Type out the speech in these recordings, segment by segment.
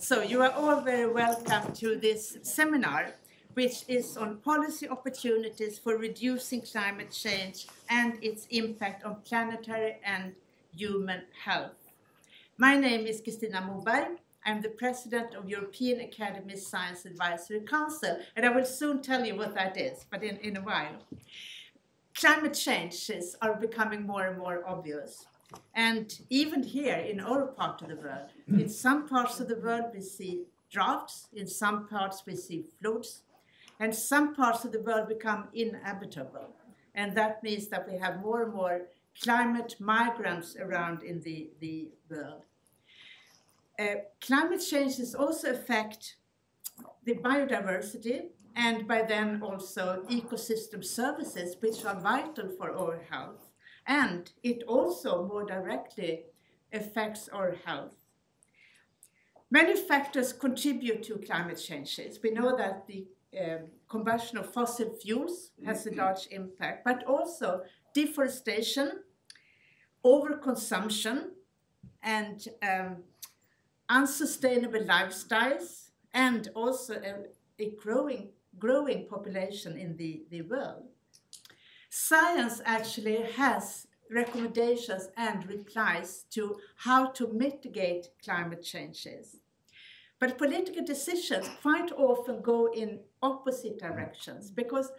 So you are all very welcome to this seminar, which is on policy opportunities for reducing climate change and its impact on planetary and human health. My name is Christina Moberg. I'm the president of European Academy Science Advisory Council, and I will soon tell you what that is, but in a while. Climate changes are becoming more and more obvious. And even here in our part of the world, in some parts of the world we see droughts, in some parts we see floods, and some parts of the world become inhabitable. And that means that we have more and more climate migrants around in the world. Climate changes also affect the biodiversity and by then also ecosystem services, which are vital for our health. And it also more directly affects our health. Many factors contribute to climate changes. We know that the combustion of fossil fuels has a large impact, but also deforestation, overconsumption, and unsustainable lifestyles, and also a growing population in the world. Science actually has recommendations and replies to how to mitigate climate changes. But political decisions quite often go in opposite directions, because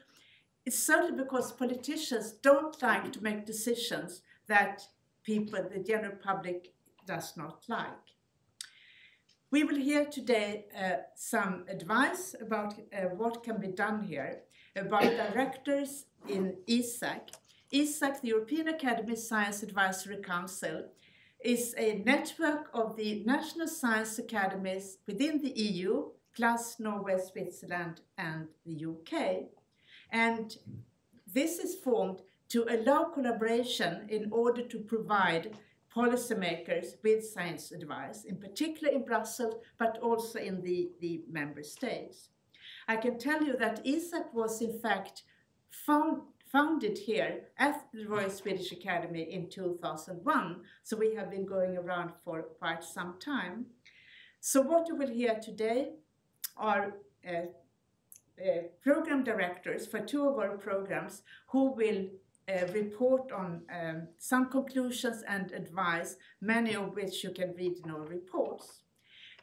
it's certainly because politicians don't like to make decisions that people, the general public, does not like. We will hear today some advice about what can be done here, about directors in EASAC. EASAC, the European Academy Science Advisory Council, is a network of the national science academies within the EU, plus Norway, Switzerland, and the UK. And this is formed to allow collaboration in order to provide policymakers with science advice, in particular in Brussels, but also in the member states. I can tell you that EASAC was in fact founded here at the Royal Swedish Academy in 2001, so we have been going around for quite some time. So what you will hear today are program directors for two of our programs who will report on some conclusions and advice, many of which you can read in our reports.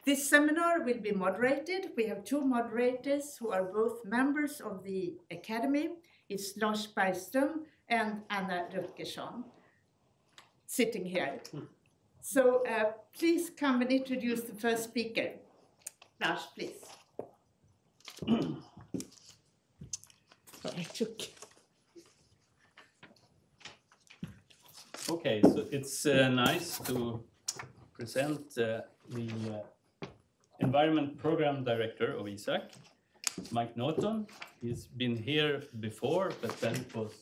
This seminar will be moderated. We have two moderators who are both members of the Academy. It's Lars Bergström and Anna Rutgersson, sitting here. So please come and introduce the first speaker. Lars, please. Okay, so it's nice to present the Environment Program Director of EASAC, Mike Norton. He's been here before, but then it was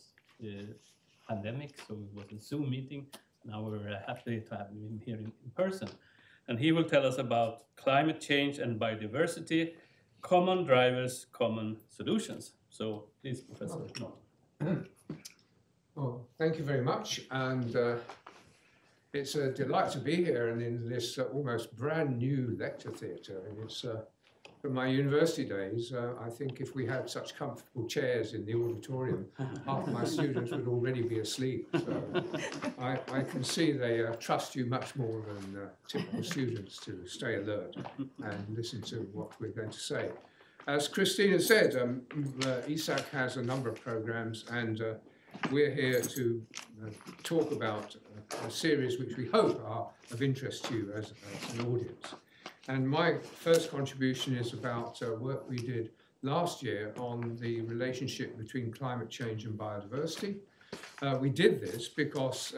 pandemic, so it was a Zoom meeting. Now we're happy to have him here in person. And he will tell us about climate change and biodiversity, common drivers, common solutions. So please, Professor Norton. Well, thank you very much, and it's a delight to be here and in this almost brand new lecture theatre. And it's from my university days. I think if we had such comfortable chairs in the auditorium, half of my students would already be asleep. So I can see they trust you much more than typical students to stay alert and listen to what we're going to say. As Christina said, EASAC has a number of programs, and we're here to talk about a series which we hope are of interest to you as an audience. And my first contribution is about work we did last year on the relationship between climate change and biodiversity. We did this because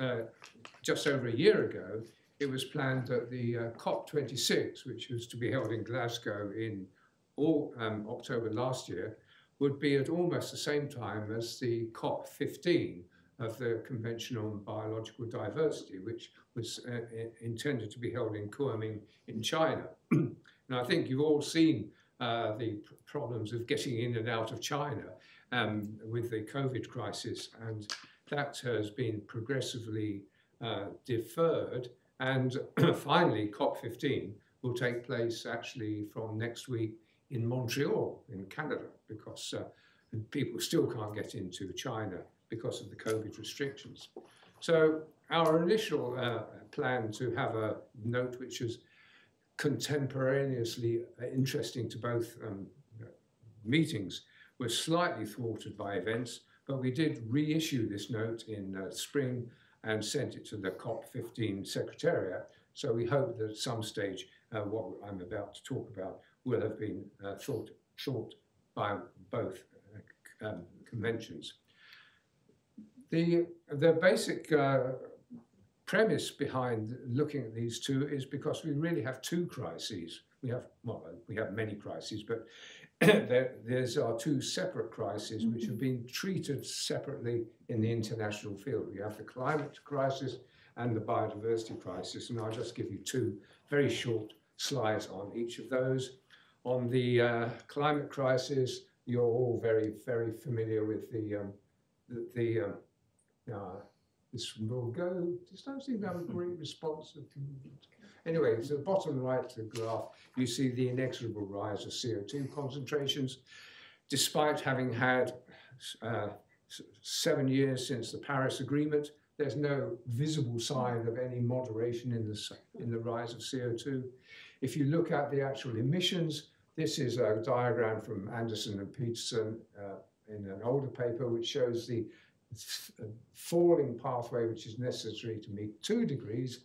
just over a year ago, it was planned that the COP26, which was to be held in Glasgow in October last year, would be at almost the same time as the COP15 of the Convention on Biological Diversity, which was intended to be held in Kunming in China. And I think you've all seen the problems of getting in and out of China with the COVID crisis, and that has been progressively deferred. And finally, COP15 will take place actually from next week in Montreal, in Canada, because people still can't get into China because of the COVID restrictions. So our initial plan to have a note which is contemporaneously interesting to both meetings was slightly thwarted by events, but we did reissue this note in spring and sent it to the COP15 Secretariat. So we hope that at some stage what I'm about to talk about will have been thought by both conventions. The basic premise behind looking at these two is because we really have two crises. We have many crises, but there's our two separate crises which have been treated separately in the international field. We have the climate crisis and the biodiversity crisis, and I'll just give you two very short slides on each of those. On the climate crisis, you're all very, very familiar with this will go. Just don't seem to have a great response. Anyway, so the bottom right of the graph, you see the inexorable rise of CO2 concentrations. Despite having had 7 years since the Paris Agreement, there's no visible sign of any moderation in the rise of CO2. If you look at the actual emissions, this is a diagram from Anderson and Peterson in an older paper, which shows the falling pathway which is necessary to meet 2 degrees.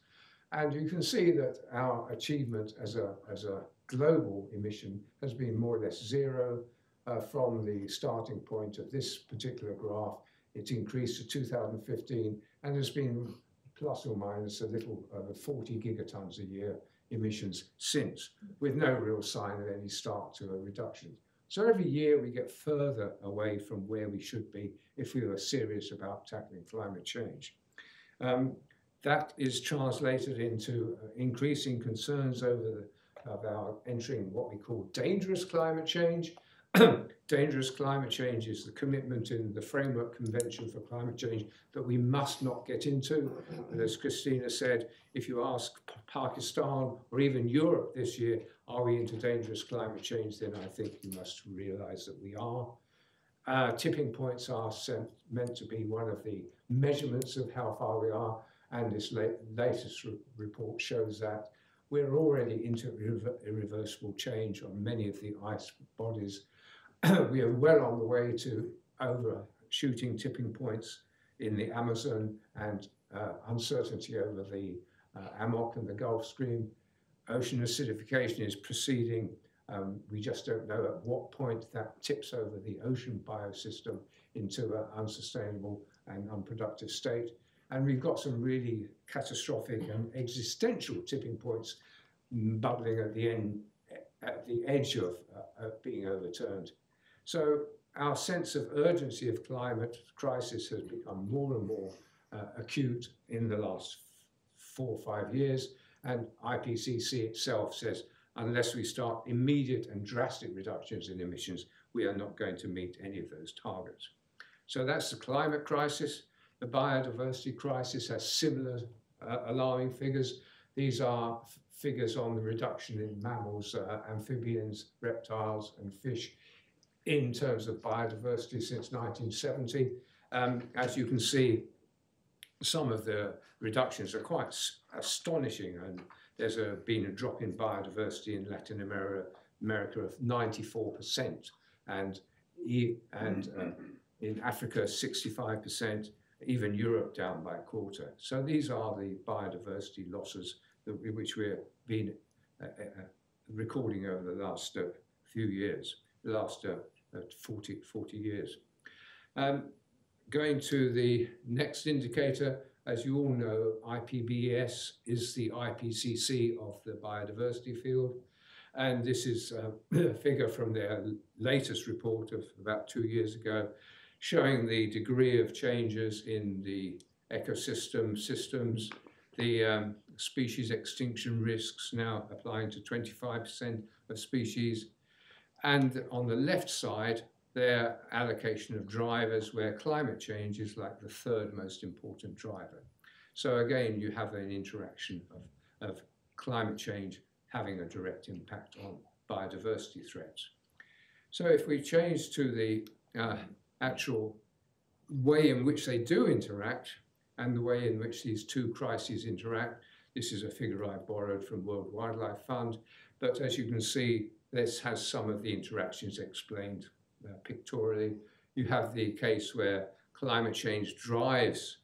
And you can see that our achievement as a global emission has been more or less zero from the starting point of this particular graph. It increased to 2015 and has been plus or minus a little over 40 gigatons a year emissions since, with no real sign of any start to a reduction. So every year we get further away from where we should be if we were serious about tackling climate change. That is translated into increasing concerns about entering what we call dangerous climate change. Dangerous climate change is the commitment in the Framework Convention for Climate Change that we must not get into. And as Christina said, if you ask Pakistan or even Europe this year, are we into dangerous climate change, then I think you must realize that we are. Tipping points are meant to be one of the measurements of how far we are, and this latest report shows that we're already into irreversible change on many of the ice bodies. We are well on the way to overshooting tipping points in the Amazon and uncertainty over the Amok and the Gulf Stream. Ocean acidification is proceeding. We just don't know at what point that tips over the ocean biosystem into an unsustainable and unproductive state. And we've got some really catastrophic and existential tipping points bubbling at the edge of being overturned. So our sense of urgency of climate crisis has become more and more acute in the last 4 or 5 years. And IPCC itself says, unless we start immediate and drastic reductions in emissions, we are not going to meet any of those targets. So that's the climate crisis. The biodiversity crisis has similar alarming figures. These are figures on the reduction in mammals, amphibians, reptiles, and fish in terms of biodiversity since 1970. As you can see, some of the reductions are quite astonishing, and there's been a drop in biodiversity in Latin America of 94%, and in Africa 65%, even Europe down by a quarter. So these are the biodiversity losses which we've been recording over the last few years, the last 40 years. Going to the next indicator, as you all know, IPBES is the IPCC of the biodiversity field. And this is a figure from their latest report of about 2 years ago, showing the degree of changes in the ecosystem systems, the species extinction risks now applying to 25% of species. And on the left side, their allocation of drivers, where climate change is like the 3rd most important driver. So again, you have an interaction of climate change having a direct impact on biodiversity threats. So if we change to the actual way in which they do interact and the way in which these two crises interact, this is a figure I borrowed from World Wildlife Fund, but as you can see, this has some of the interactions explained pictorially. You have the case where climate change drives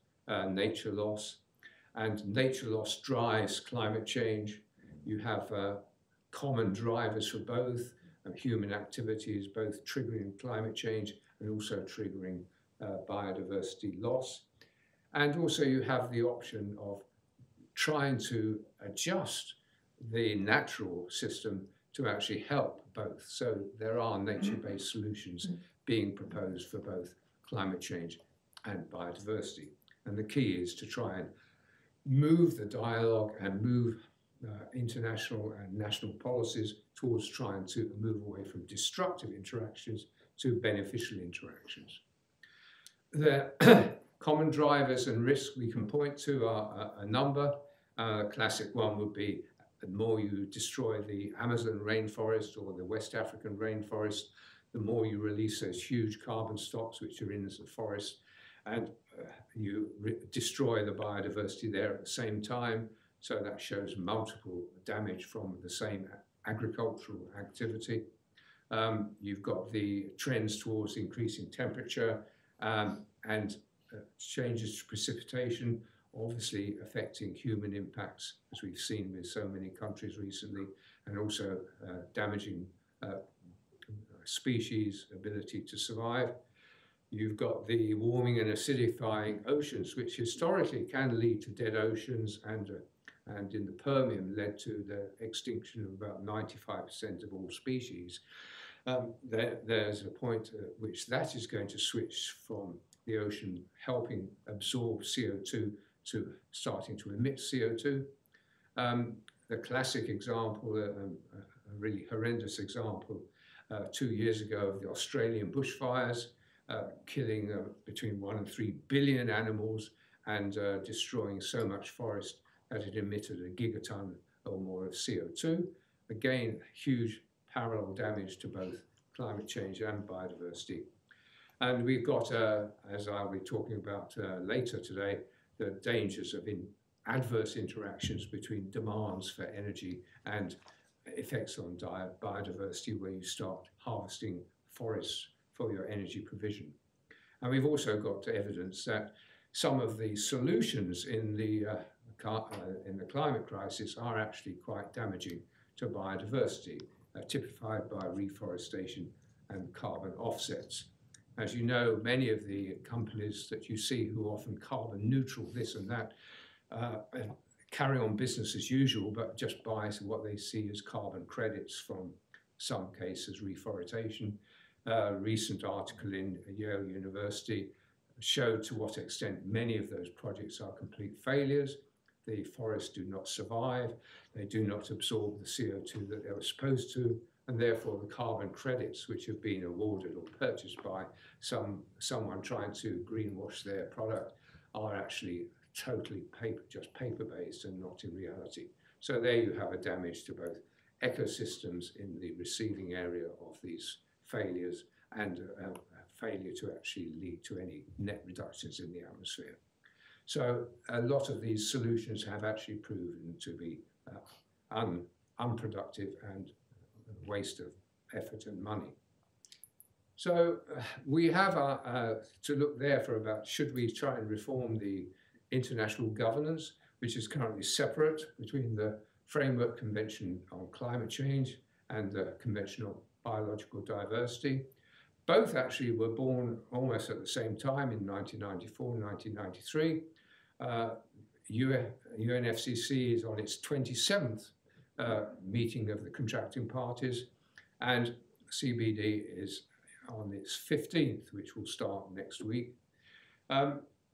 nature loss, and nature loss drives climate change. You have common drivers for both, human activities, both triggering climate change and also triggering biodiversity loss. And also you have the option of trying to adjust the natural system to actually help both. So there are nature-based solutions being proposed for both climate change and biodiversity. And the key is to try and move the dialogue and move international and national policies towards trying to move away from destructive interactions to beneficial interactions. The common drivers and risks we can point to are a number. A classic one would be the more you destroy the Amazon rainforest or the West African rainforest, the more you release those huge carbon stocks which are in the forest, and you destroy the biodiversity there at the same time. So that shows multiple damage from the same agricultural activity. You've got the trends towards increasing temperature and changes to precipitation, obviously affecting human impacts, as we've seen with so many countries recently, and also damaging species' ability to survive. You've got the warming and acidifying oceans, which historically can lead to dead oceans, and in the Permian led to the extinction of about 95% of all species. There's a point at which that is going to switch from the ocean helping absorb CO2 to starting to emit CO2. The classic example, a really horrendous example, 2 years ago of the Australian bushfires, killing between 1 and 3 billion animals and destroying so much forest that it emitted a gigaton or more of CO2. Again, huge parallel damage to both climate change and biodiversity. And we've got, as I'll be talking about later today, the dangers of adverse interactions between demands for energy and effects on biodiversity, where you start harvesting forests for your energy provision. And we've also got evidence that some of the solutions in the climate crisis are actually quite damaging to biodiversity, typified by reforestation and carbon offsets. As you know, many of the companies that you see who are often carbon neutral, this and that, carry on business as usual, but just buy what they see as carbon credits from some cases reforestation. A recent article in Yale University showed to what extent many of those projects are complete failures. The forests do not survive, they do not absorb the CO2 that they were supposed to, and therefore the carbon credits which have been awarded or purchased by someone trying to greenwash their product are actually totally just paper-based and not in reality. So there you have a damage to both ecosystems in the receiving area of these failures and a failure to actually lead to any net reductions in the atmosphere. So a lot of these solutions have actually proven to be unproductive and a waste of effort and money. So we have to look there for about, should we try and reform the international governance, which is currently separate between the Framework Convention on Climate Change and the Convention on Biological Diversity. Both actually were born almost at the same time in 1994 and 1993. UNFCCC is on its 27th meeting of the contracting parties, and CBD is on its 15th, which will start next week.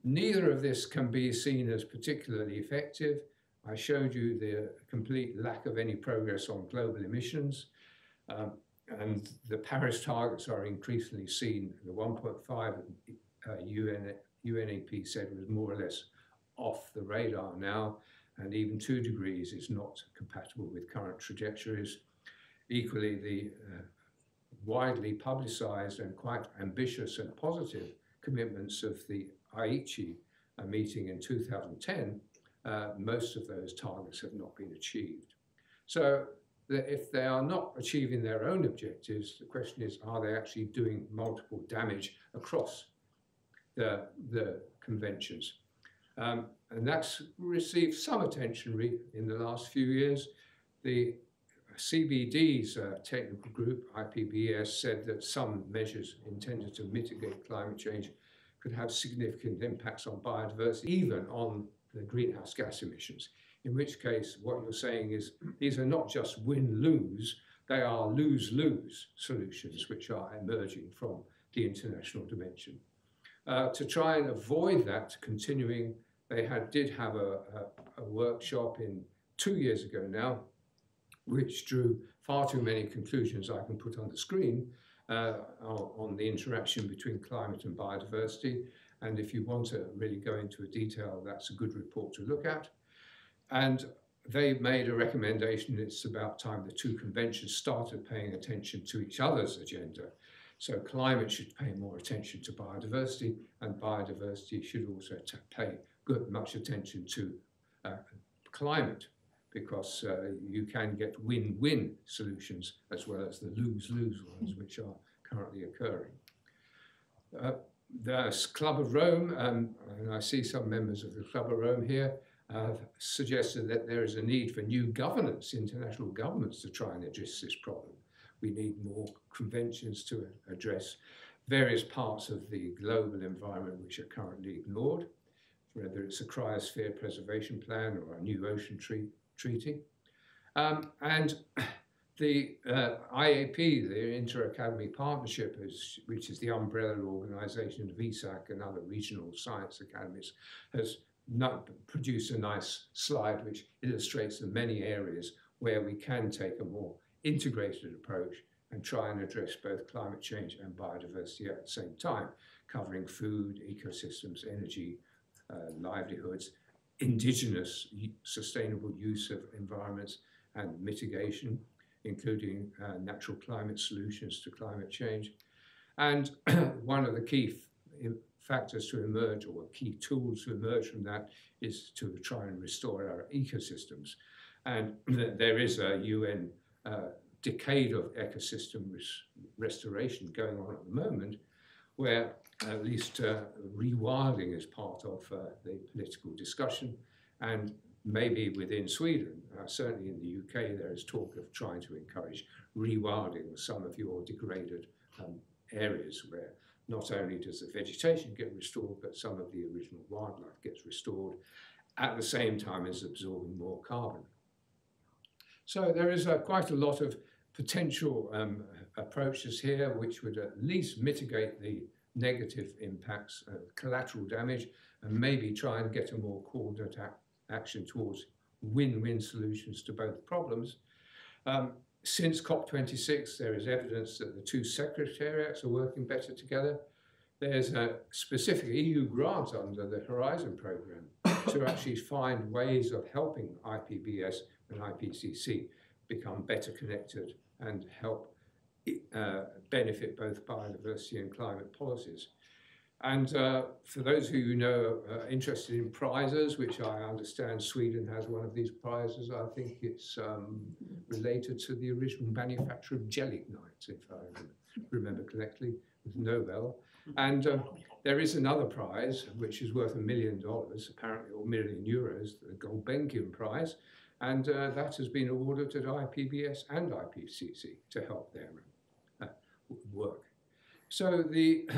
Neither of this can be seen as particularly effective. I showed you the complete lack of any progress on global emissions, and the Paris targets are increasingly seen. The 1.5 UNEP said was more or less off the radar now, and even 2 degrees is not compatible with current trajectories. Equally, the widely publicized and quite ambitious and positive commitments of the Aichi meeting in 2010, most of those targets have not been achieved. So if they are not achieving their own objectives, the question is, are they actually doing multiple damage across the conventions? And that's received some attention in the last few years. The CBD's technical group, IPBES, said that some measures intended to mitigate climate change could have significant impacts on biodiversity, even on the greenhouse gas emissions. In which case, what you're saying is these are not just win-lose, they are lose-lose solutions which are emerging from the international dimension. To try and avoid that continuing, they did have a workshop 2 years ago now, which drew far too many conclusions I can put on the screen on the interaction between climate and biodiversity. And if you want to really go into detail, that's a good report to look at. And they made a recommendation. It's about time the 2 conventions started paying attention to each other's agenda. So climate should pay more attention to biodiversity, and biodiversity should also pay much attention to climate, because you can get win-win solutions as well as the lose-lose ones which are currently occurring. The Club of Rome, and I see some members of the Club of Rome here, have suggested that there is a need for new governance, international governments, to try and address this problem. We need more conventions to address various parts of the global environment which are currently ignored, whether it's a cryosphere preservation plan or a new ocean treaty. And the IAP, the Inter-Academy Partnership, which is the umbrella organization of EASAC and other regional science academies, has produced a nice slide which illustrates the many areas where we can take a more integrated approach and try and address both climate change and biodiversity at the same time, covering food, ecosystems, energy, livelihoods, indigenous sustainable use of environments and mitigation, including natural climate solutions to climate change. And one of the key factors to emerge, or key tools to emerge from that, is to try and restore our ecosystems. And there is a UN decade of ecosystem restoration going on at the moment, where at least rewilding is part of the political discussion, and maybe within Sweden, certainly in the UK, there is talk of trying to encourage rewilding of some of your degraded areas, where not only does the vegetation get restored, but some of the original wildlife gets restored at the same time as absorbing more carbon. So there is quite a lot of potential approaches here which would at least mitigate the negative impacts, collateral damage, and maybe try and get a more coordinated action towards win-win solutions to both problems. Since COP26, there is evidence that the 2 secretariats are working better together. There's a specific EU grant under the Horizon programme to actually find ways of helping IPBES and IPCC become better connected and help benefit both biodiversity and climate policies. And for those who are interested in prizes, which I understand Sweden has one of these prizes, I think it's related to the original manufacture of gelignite, if I remember correctly, with Nobel. And there is another prize, which is worth $1 million, apparently, or €1 million, the Gulbenkian Prize, and that has been awarded to IPBES and IPCC to help their work. So the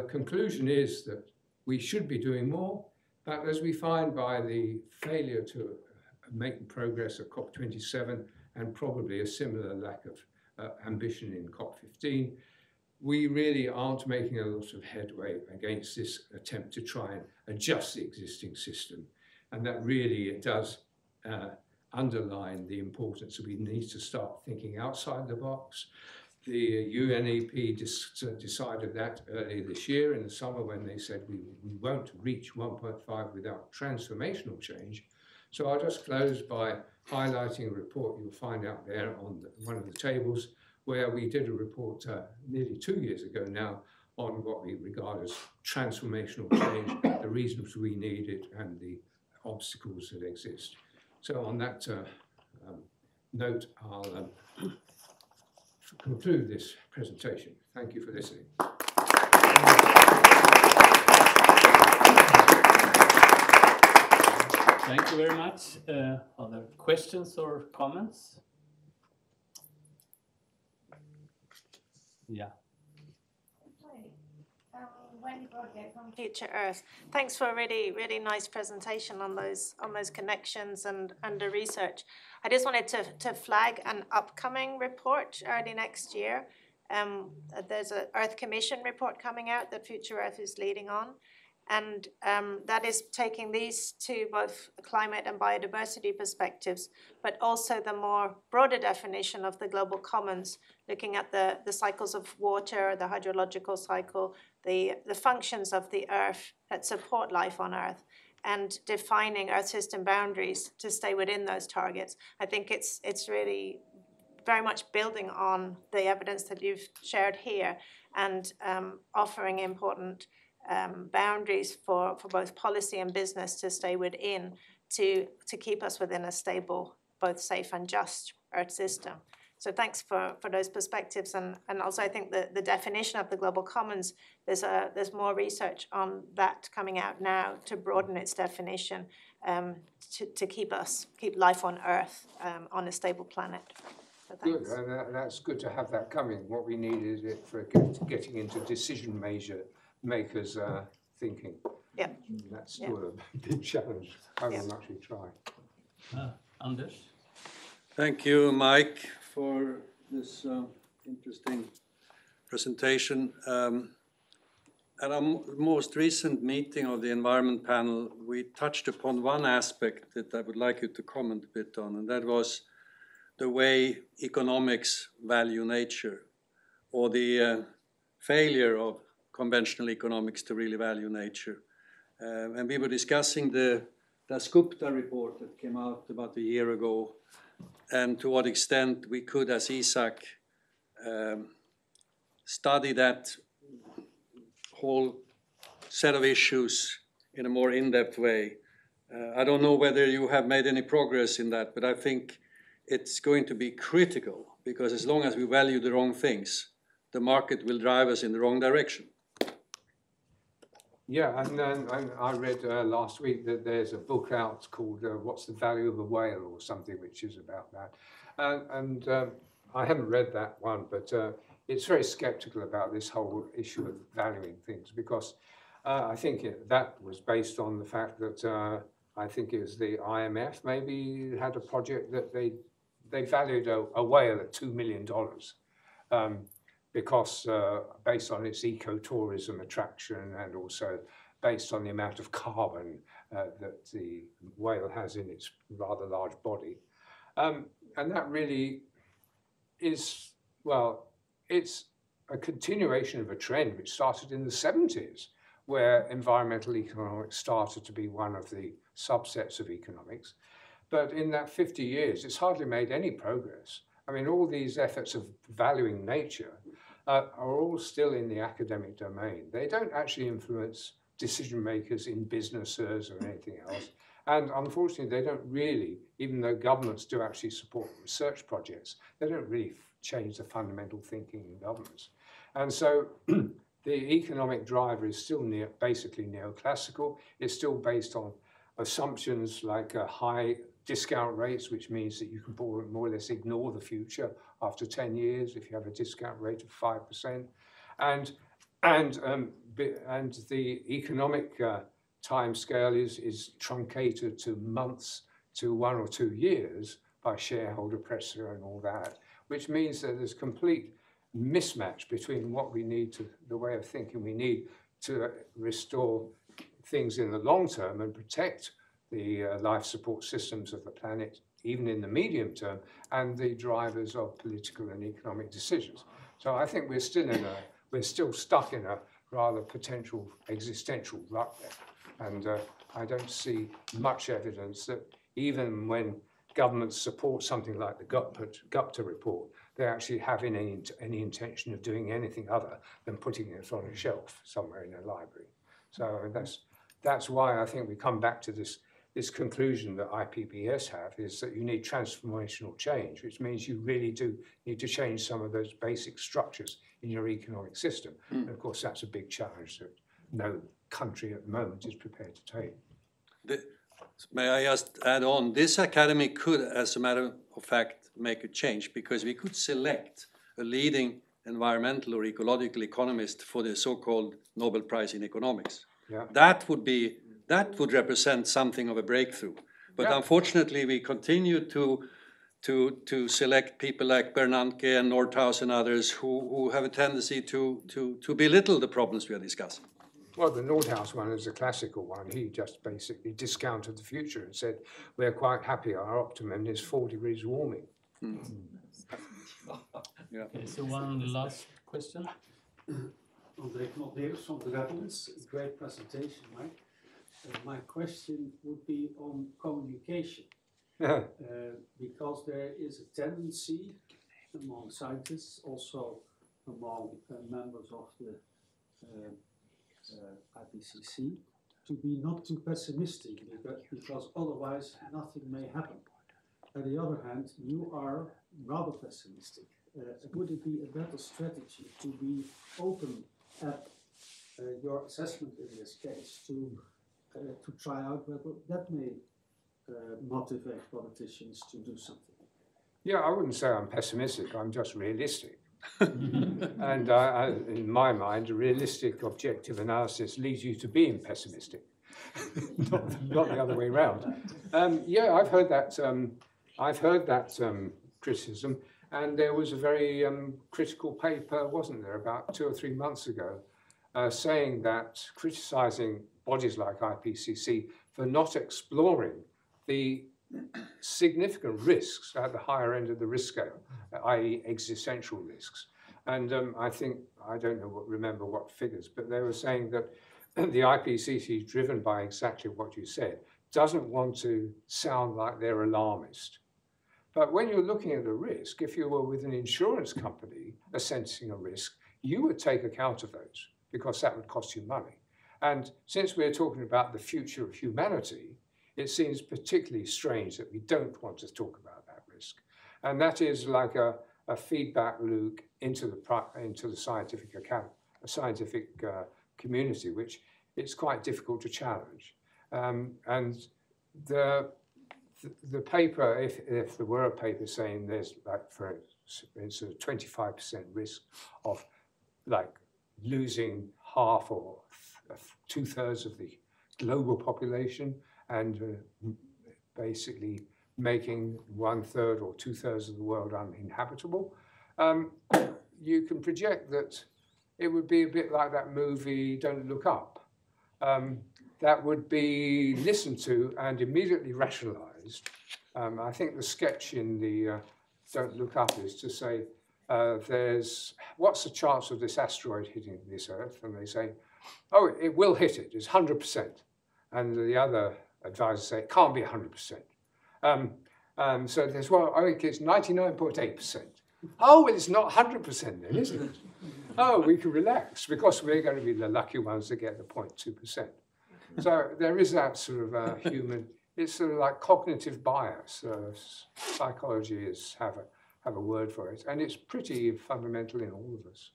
conclusion is that we should be doing more, but as we find by the failure to make progress at COP27 and probably a similar lack of ambition in COP15, we really aren't making a lot of headway against this attempt to try and adjust the existing system. And that really does underline the importance that we need to start thinking outside the box. The UNEP decided that earlier this year in the summer, when they said we won't reach 1.5 without transformational change. So I'll just close by highlighting a report you'll find out there on one of the tables, where we did a report nearly 2 years ago now on what we regard as transformational change, the reasons we need it and the obstacles that exist. So on that note, I'll conclude this presentation. Thank you for listening. Thank you very much. Are there questions or comments? Yeah. Wendy Broadgate from Future Earth. Thanks for a really, really nice presentation on those connections and the research. I just wanted to flag an upcoming report early next year. There's an Earth Commission report coming out that Future Earth is leading on. And that is taking these two, both climate and biodiversity perspectives, but also the more broader definition of the global commons, looking at the cycles of water, the hydrological cycle, the functions of the Earth that support life on Earth, and defining Earth system boundaries to stay within those targets. I think it's really very much building on the evidence that you've shared here and offering important boundaries for both policy and business to stay within to keep us within a stable, both safe and just Earth system. So thanks for those perspectives, and also I think the definition of the global commons, there's more research on that coming out now to broaden its definition to keep life on Earth on a stable planet. So thanks. Good, that's good to have that coming. What we need is it for getting into decision makers thinking. Yeah. That's still a big challenge, however much we try. Anders? Thank you, Mike, for this interesting presentation. At our most recent meeting of the Environment Panel, we touched upon one aspect that I would like you to comment a bit on, and that was the way economics value nature, or the failure of conventional economics to really value nature. And we were discussing the Dasgupta report that came out about a year ago, and to what extent we could, as EASAC, study that whole set of issues in a more in-depth way. I don't know whether you have made any progress in that, but I think it's going to be critical, because as long as we value the wrong things, the market will drive us in the wrong direction. Yeah, and then I read last week that there's a book out called What's the Value of a Whale, or something, which is about that. And I haven't read that one, but it's very skeptical about this whole issue of valuing things, because I think that was based on the fact that I think it was the IMF maybe had a project that they valued a whale at $2 million. Because based on its ecotourism attraction, and also based on the amount of carbon that the whale has in its rather large body. And that really is, well, it's a continuation of a trend which started in the 70s, where environmental economics started to be one of the subsets of economics. But in that 50 years, it's hardly made any progress. I mean, all these efforts of valuing nature are all still in the academic domain. They don't actually influence decision makers in businesses or anything else. And unfortunately, they don't really, even though governments do actually support research projects, they don't really change the fundamental thinking in governments. And so the economic driver is still basically neoclassical. It's still based on assumptions like high discount rates, which means that you can more or less ignore the future after 10 years if you have a discount rate of 5%. And the economic time scale is truncated to months to 1 or 2 years by shareholder pressure and all that, which means that there's complete mismatch between what we need to, the way of thinking we need to restore things in the long term and protect the life support systems of the planet, even in the medium term, and the drivers of political and economic decisions. So I think we're still stuck in a rather potential existential rut there. And I don't see much evidence that even when governments support something like the Gupta report, they actually have any intention of doing anything other than putting it on a shelf somewhere in a library. So that's why I think we come back to this conclusion that IPBES have, is that you need transformational change, which means you really do need to change some of those basic structures in your economic system. And of course, that's a big challenge that no country at the moment is prepared to take. May I just add on, this academy could, as a matter of fact, make a change, because we could select a leading environmental or ecological economist for the so-called Nobel Prize in Economics. Yeah. That would represent something of a breakthrough. But yeah. Unfortunately, we continue to select people like Bernanke and Nordhaus and others who have a tendency to belittle the problems we are discussing. Well, the Nordhaus one is a classical one. He just basically discounted the future and said, we're quite happy, our optimum is 4 degrees warming. Yeah. Okay, so one last question. André Knopdeers from the Netherlands. Great presentation, Mike. My question would be on communication. Because there is a tendency among scientists, also among members of the IPCC, to be not too pessimistic, because otherwise nothing may happen. On the other hand, you are rather pessimistic. Would it be a better strategy to be open at your assessment in this case, to try out whether that may motivate politicians to do something? Yeah, I wouldn't say I'm pessimistic, I'm just realistic. And in my mind, a realistic objective analysis leads you to being pessimistic, not the other way around. Yeah, I've heard that criticism, and there was a very critical paper, wasn't there, about 2 or 3 months ago, saying that criticising bodies like IPCC for not exploring the significant risks at the higher end of the risk scale, i.e. existential risks. And I don't remember what figures, but they were saying that the IPCC is driven by exactly what you said, doesn't want to sound like they're alarmist. But when you're looking at a risk, if you were with an insurance company assessing a risk, you would take account of those, because that would cost you money. And since we're talking about the future of humanity, it seems particularly strange that we don't want to talk about that risk. And that is like a feedback loop into the scientific community, which it's quite difficult to challenge. And the paper, if there were a paper saying there's like, for instance, a 25% risk of like losing half or 2/3 of the global population, and basically making 1/3 or 2/3 of the world uninhabitable, you can project that it would be a bit like that movie Don't Look Up. That would be listened to and immediately rationalized. I think the sketch in the Don't Look Up is to say, what's the chance of this asteroid hitting this Earth? And they say, oh, it will hit it, it's 100%. And the other advisors say, it can't be 100%. So there's, well, I think it's 99.8%. Oh, well, it's not 100% then, is it? Oh, we can relax, because we're going to be the lucky ones to get the 0.2%. So there is that sort of human, it's sort of like cognitive bias. Psychology have a word for it, and it's pretty fundamental in all of us.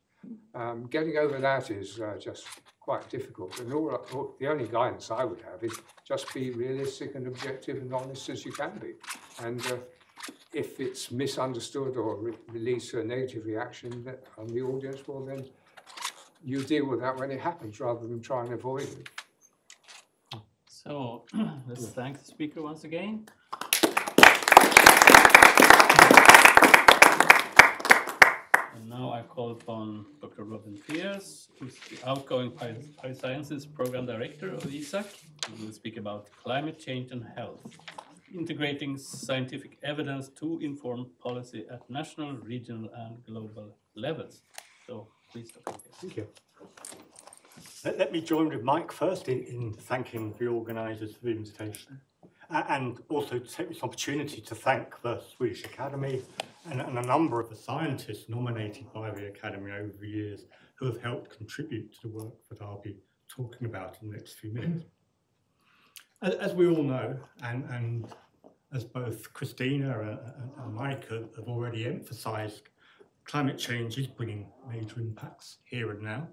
Getting over that is just quite difficult, and the only guidance I would have is just be realistic and objective and honest as you can be. And if it's misunderstood or leads to a negative reaction on the audience, well then you deal with that when it happens rather than try and avoid it. So let's thank the speaker once again. And now I call upon Dr. Robin Pierce, who's the Outgoing Biosciences Programme Director of EASAC, who will speak about climate change and health, integrating scientific evidence to inform policy at national, regional, and global levels. So please, Dr. Pierce. Thank you. Let me join with Mike first in thanking the organisers for the invitation. and also take this opportunity to thank the Swedish Academy and a number of the scientists nominated by the Academy over the years who have helped contribute to the work that I'll be talking about in the next few minutes. As we all know, and as both Christina and Mike have already emphasised, climate change is bringing major impacts here and now.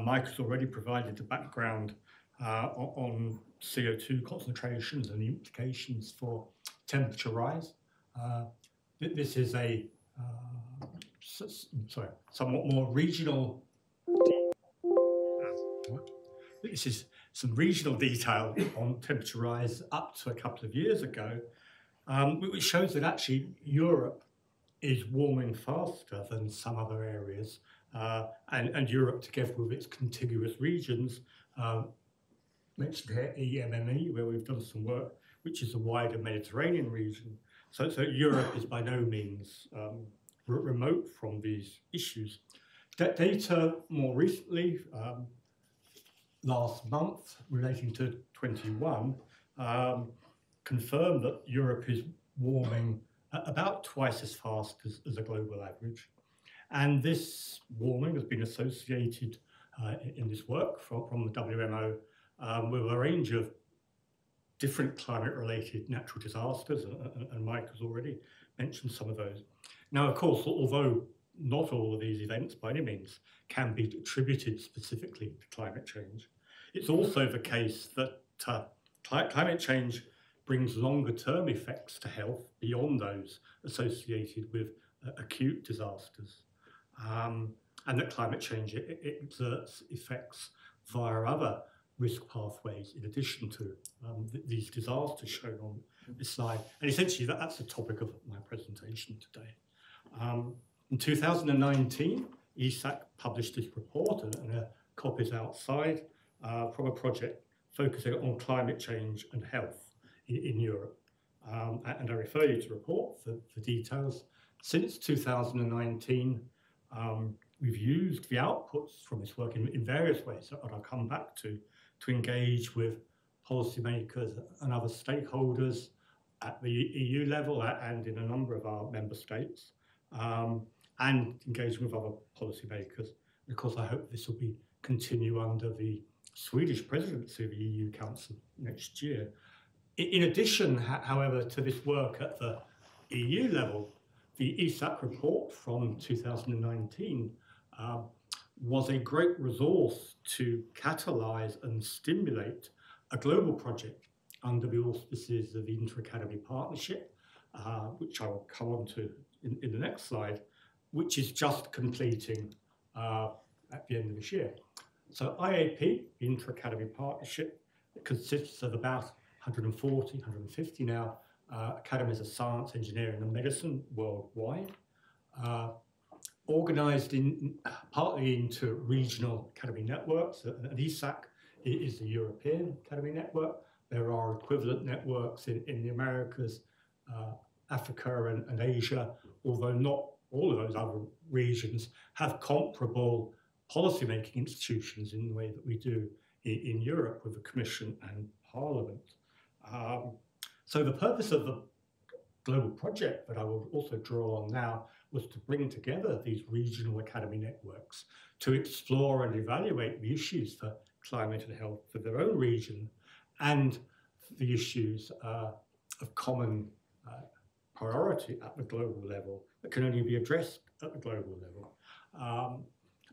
Mike has already provided the background on CO2 concentrations and the implications for temperature rise. This is a somewhat more regional. This is some regional detail on temperature rise up to a couple of years ago, which shows that actually Europe is warming faster than some other areas, and Europe, together with its contiguous regions, mentioned here EMME, where we've done some work, which is the wider Mediterranean region. So Europe is by no means remote from these issues. Data more recently, last month, relating to 21, confirmed that Europe is warming about twice as fast as a global average. And this warming has been associated in this work from the WMO with a range of different climate-related natural disasters, and Mike has already mentioned some of those. Now, of course, although not all of these events by any means can be attributed specifically to climate change, it's also the case that climate change brings longer-term effects to health beyond those associated with acute disasters, and that climate change exerts effects via other risk pathways in addition to these disasters shown on this slide. And essentially that's the topic of my presentation today. In 2019, EASAC published this report, and a copy is outside, from a project focusing on climate change and health in Europe. And I refer you to the report for details. Since 2019, we've used the outputs from this work in various ways that I'll come back to engage with policymakers and other stakeholders at the EU level and in a number of our member states, and engage with other policymakers. And of course, I hope this will continue under the Swedish presidency of the EU Council next year. In addition, however, to this work at the EU level, the EASAC report from 2019 was a great resource to catalyse and stimulate a global project under the auspices of the Inter-Academy Partnership, which I will come on to in the next slide, which is just completing at the end of this year. So IAP, the Inter-Academy Partnership, consists of about 140, 150 now, academies of science, engineering and medicine worldwide, organised partly into regional academy networks. And EASAC is the European Academy Network. There are equivalent networks in the Americas, Africa and Asia, although not all of those other regions have comparable policymaking institutions in the way that we do in Europe with the Commission and Parliament. So the purpose of the global project that I will also draw on now was to bring together these regional academy networks to explore and evaluate the issues for climate and health for their own region and the issues of common priority at the global level that can only be addressed at the global level.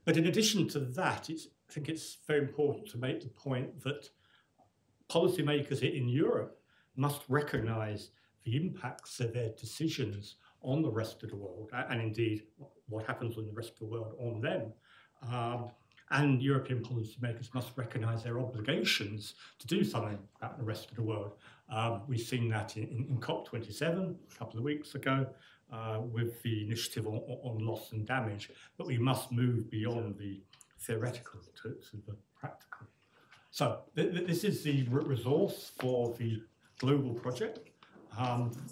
But in addition to that, I think it's very important to make the point that policymakers in Europe must recognise the impacts of their decisions on the rest of the world, and indeed what happens in the rest of the world on them. And European policymakers must recognise their obligations to do something about the rest of the world. We've seen that in COP27 a couple of weeks ago with the initiative on loss and damage, but we must move beyond the theoretical to the practical. So this is the resource for the global project.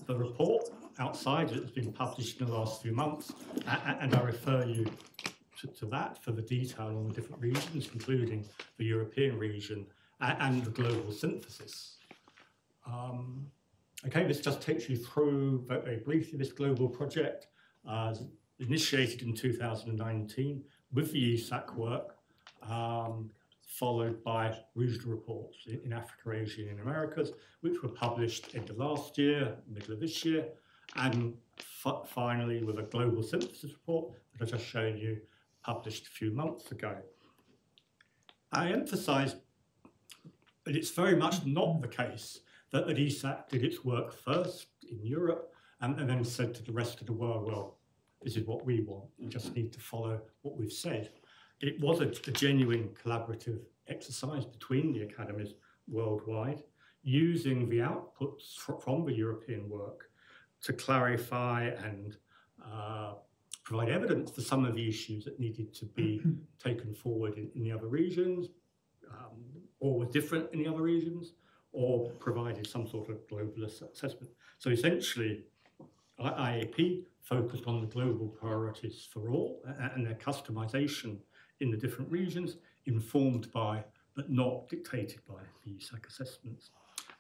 The report outside it has been published in the last few months, and I refer you to that for the detail on the different regions, including the European region and the global synthesis. Okay, this just takes you through very briefly this global project, initiated in 2019 with the EASAC work, followed by regional reports in Africa, Asia, and Americas, which were published end of last year, middle of this year, and finally with a global synthesis report that I just showed you, published a few months ago. I emphasise that it's very much not the case that EASAC did its work first in Europe and then said to the rest of the world, well, this is what we want, we just need to follow what we've said. It was a genuine collaborative exercise between the academies worldwide, using the outputs from the European work to clarify and provide evidence for some of the issues that needed to be taken forward in the other regions, or were different in the other regions, or provided some sort of global assessment. So essentially, IAP focused on the global priorities for all and their customization in the different regions, informed by, but not dictated by, the EASAC assessments.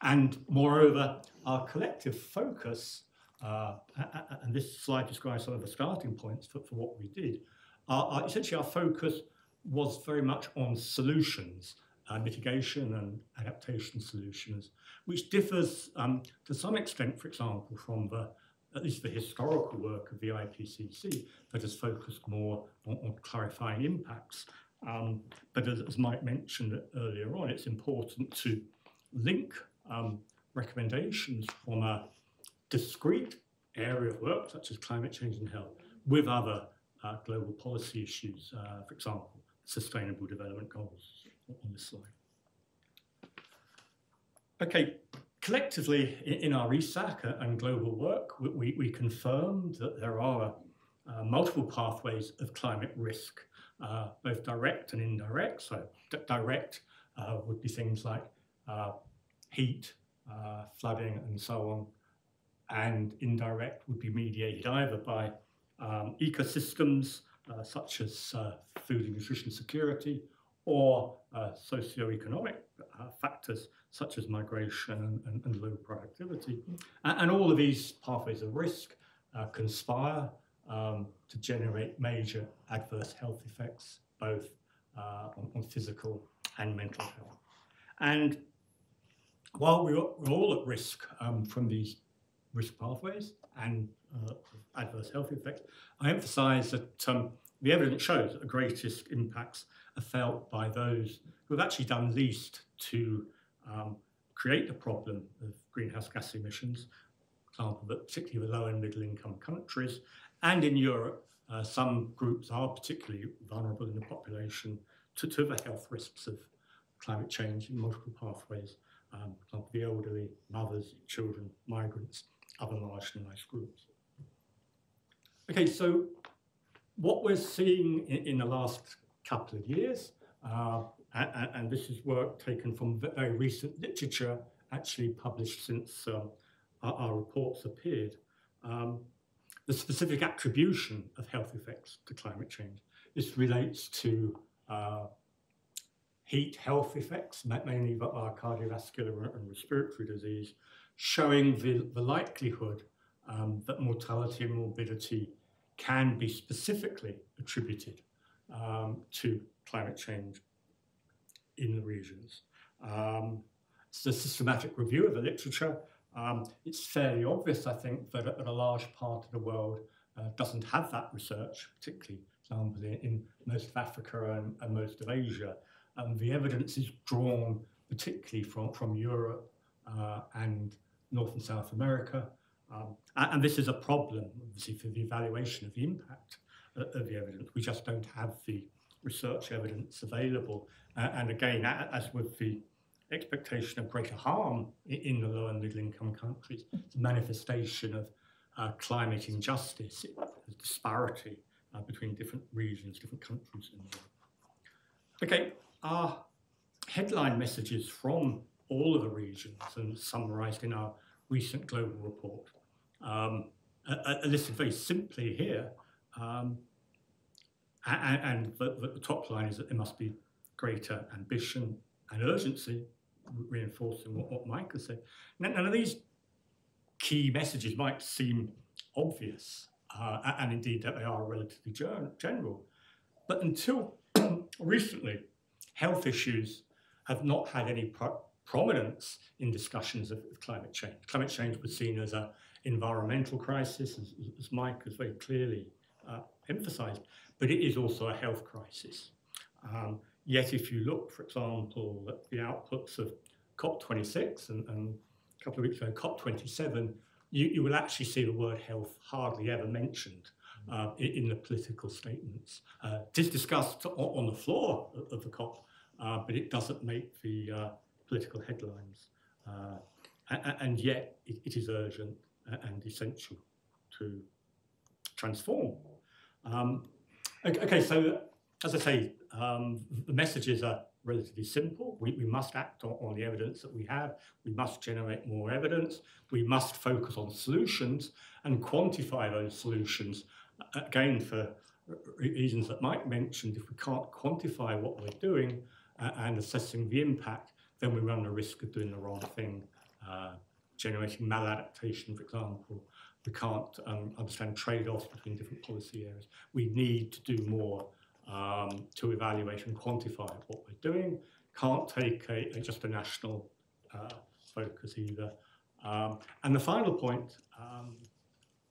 And moreover, our collective focus, and this slide describes some of the starting points for what we did, essentially our focus was very much on solutions, mitigation and adaptation solutions, which differs to some extent, for example, from at least the historical work of the IPCC that has focused more on clarifying impacts. But as Mike mentioned earlier on, it's important to link recommendations from a discrete area of work, such as climate change and health, with other global policy issues, for example, sustainable development goals on this slide. Okay, collectively in our EASAC and global work, we confirmed that there are multiple pathways of climate risk, both direct and indirect. So direct would be things like heat, flooding, and so on. And indirect would be mediated either by ecosystems, such as food and nutrition security, or socioeconomic factors such as migration and low productivity. And all of these pathways of risk conspire to generate major adverse health effects, both on physical and mental health. And while we're all at risk from these risk pathways and adverse health effects, I emphasise that the evidence shows that the greatest impacts are felt by those who have actually done least to create the problem of greenhouse gas emissions, for example, but particularly the low and middle income countries. And in Europe, some groups are particularly vulnerable in the population to the health risks of climate change in multiple pathways, for example, the elderly, mothers, children, migrants, other marginalised groups. Okay, so what we're seeing in the last couple of years, and this is work taken from very recent literature, actually published since our reports appeared, the specific attribution of health effects to climate change. This relates to heat health effects, mainly cardiovascular and respiratory disease, showing the likelihood that mortality and morbidity can be specifically attributed to climate change in the regions. It's a systematic review of the literature. It's fairly obvious, I think, that a large part of the world doesn't have that research, particularly, for example, in most of Africa and most of Asia. The evidence is drawn particularly from Europe and North and South America. And this is a problem, obviously, for the evaluation of the impact of the evidence. We just don't have the research evidence available. And again, as with the expectation of greater harm in the low and middle income countries, it's a manifestation of climate injustice, disparity between different regions, different countries in the world. Okay, our headline messages from all of the regions and summarised in our recent global report are listed very simply here. And the top line is that there must be greater ambition and urgency reinforcing what Mike has said. None of these key messages might seem obvious, and indeed that they are relatively general. But until recently, health issues have not had any prominence in discussions of climate change. Climate change was seen as an environmental crisis, as Mike has very clearly emphasised, but it is also a health crisis. Yet if you look, for example, at the outputs of COP26 and a couple of weeks ago, COP27, you will actually see the word health hardly ever mentioned in the political statements. It is discussed on the floor of the COP, but it doesn't make the political headlines. And yet it is urgent and essential to transform. Okay, so as I say, the messages are relatively simple. We must act on the evidence that we have. We must generate more evidence. We must focus on solutions and quantify those solutions. Again, for reasons that Mike mentioned, if we can't quantify what we're doing and assessing the impact, then we run the risk of doing the wrong thing, generating maladaptation, for example. We can't understand trade-offs between different policy areas. We need to do more to evaluate and quantify what we're doing. Can't take just a national focus either. And the final point,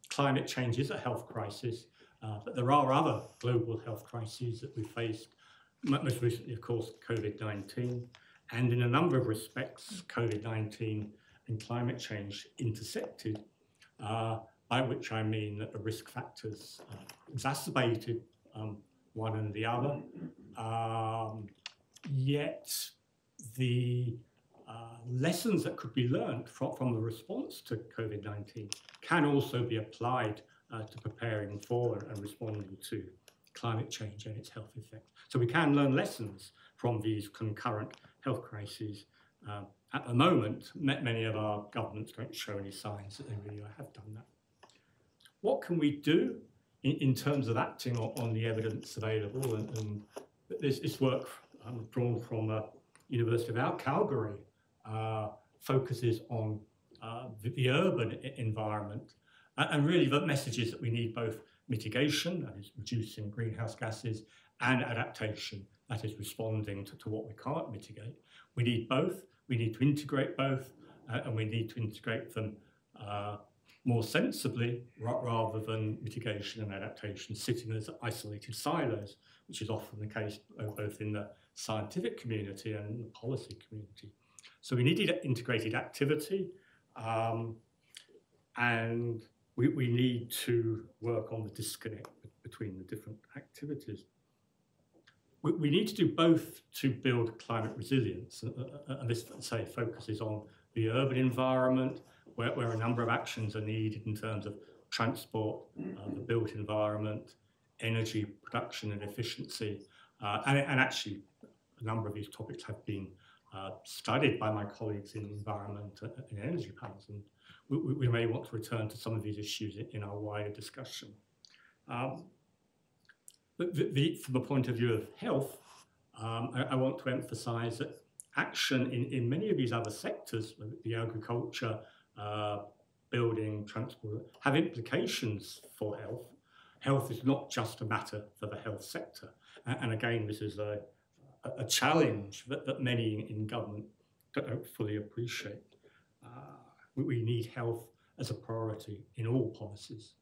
climate change is a health crisis, but there are other global health crises that we faced, most recently, of course, COVID-19. And in a number of respects, COVID-19 and climate change intersected, by which I mean that the risk factors exacerbated one and the other. Yet the lessons that could be learned from the response to COVID-19 can also be applied to preparing for and responding to climate change and its health effects. So we can learn lessons from these concurrent health crises. At the moment, many of our governments don't show any signs that they really have done that. What can we do in terms of acting on the evidence available? And this work drawn from University of Calgary focuses on the urban environment, and really the message is that we need both mitigation, that is reducing greenhouse gases, and adaptation, that is responding to what we can't mitigate. We need both. We need to integrate both, and we need to integrate them more sensibly rather than mitigation and adaptation sitting as isolated silos, which is often the case both in the scientific community and the policy community. So we need integrated activity, and we need to work on the disconnect between the different activities. We need to do both to build climate resilience, and this, say, focuses on the urban environment, where a number of actions are needed in terms of transport, the built environment, energy production and efficiency, and actually a number of these topics have been studied by my colleagues in environment and energy panels, and we may want to return to some of these issues in our wider discussion. But from the point of view of health, I want to emphasise that action in many of these other sectors, the agriculture, building, transport, have implications for health. Health is not just a matter for the health sector. And again, this is a challenge that many in government don't fully appreciate. We need health as a priority in all policies.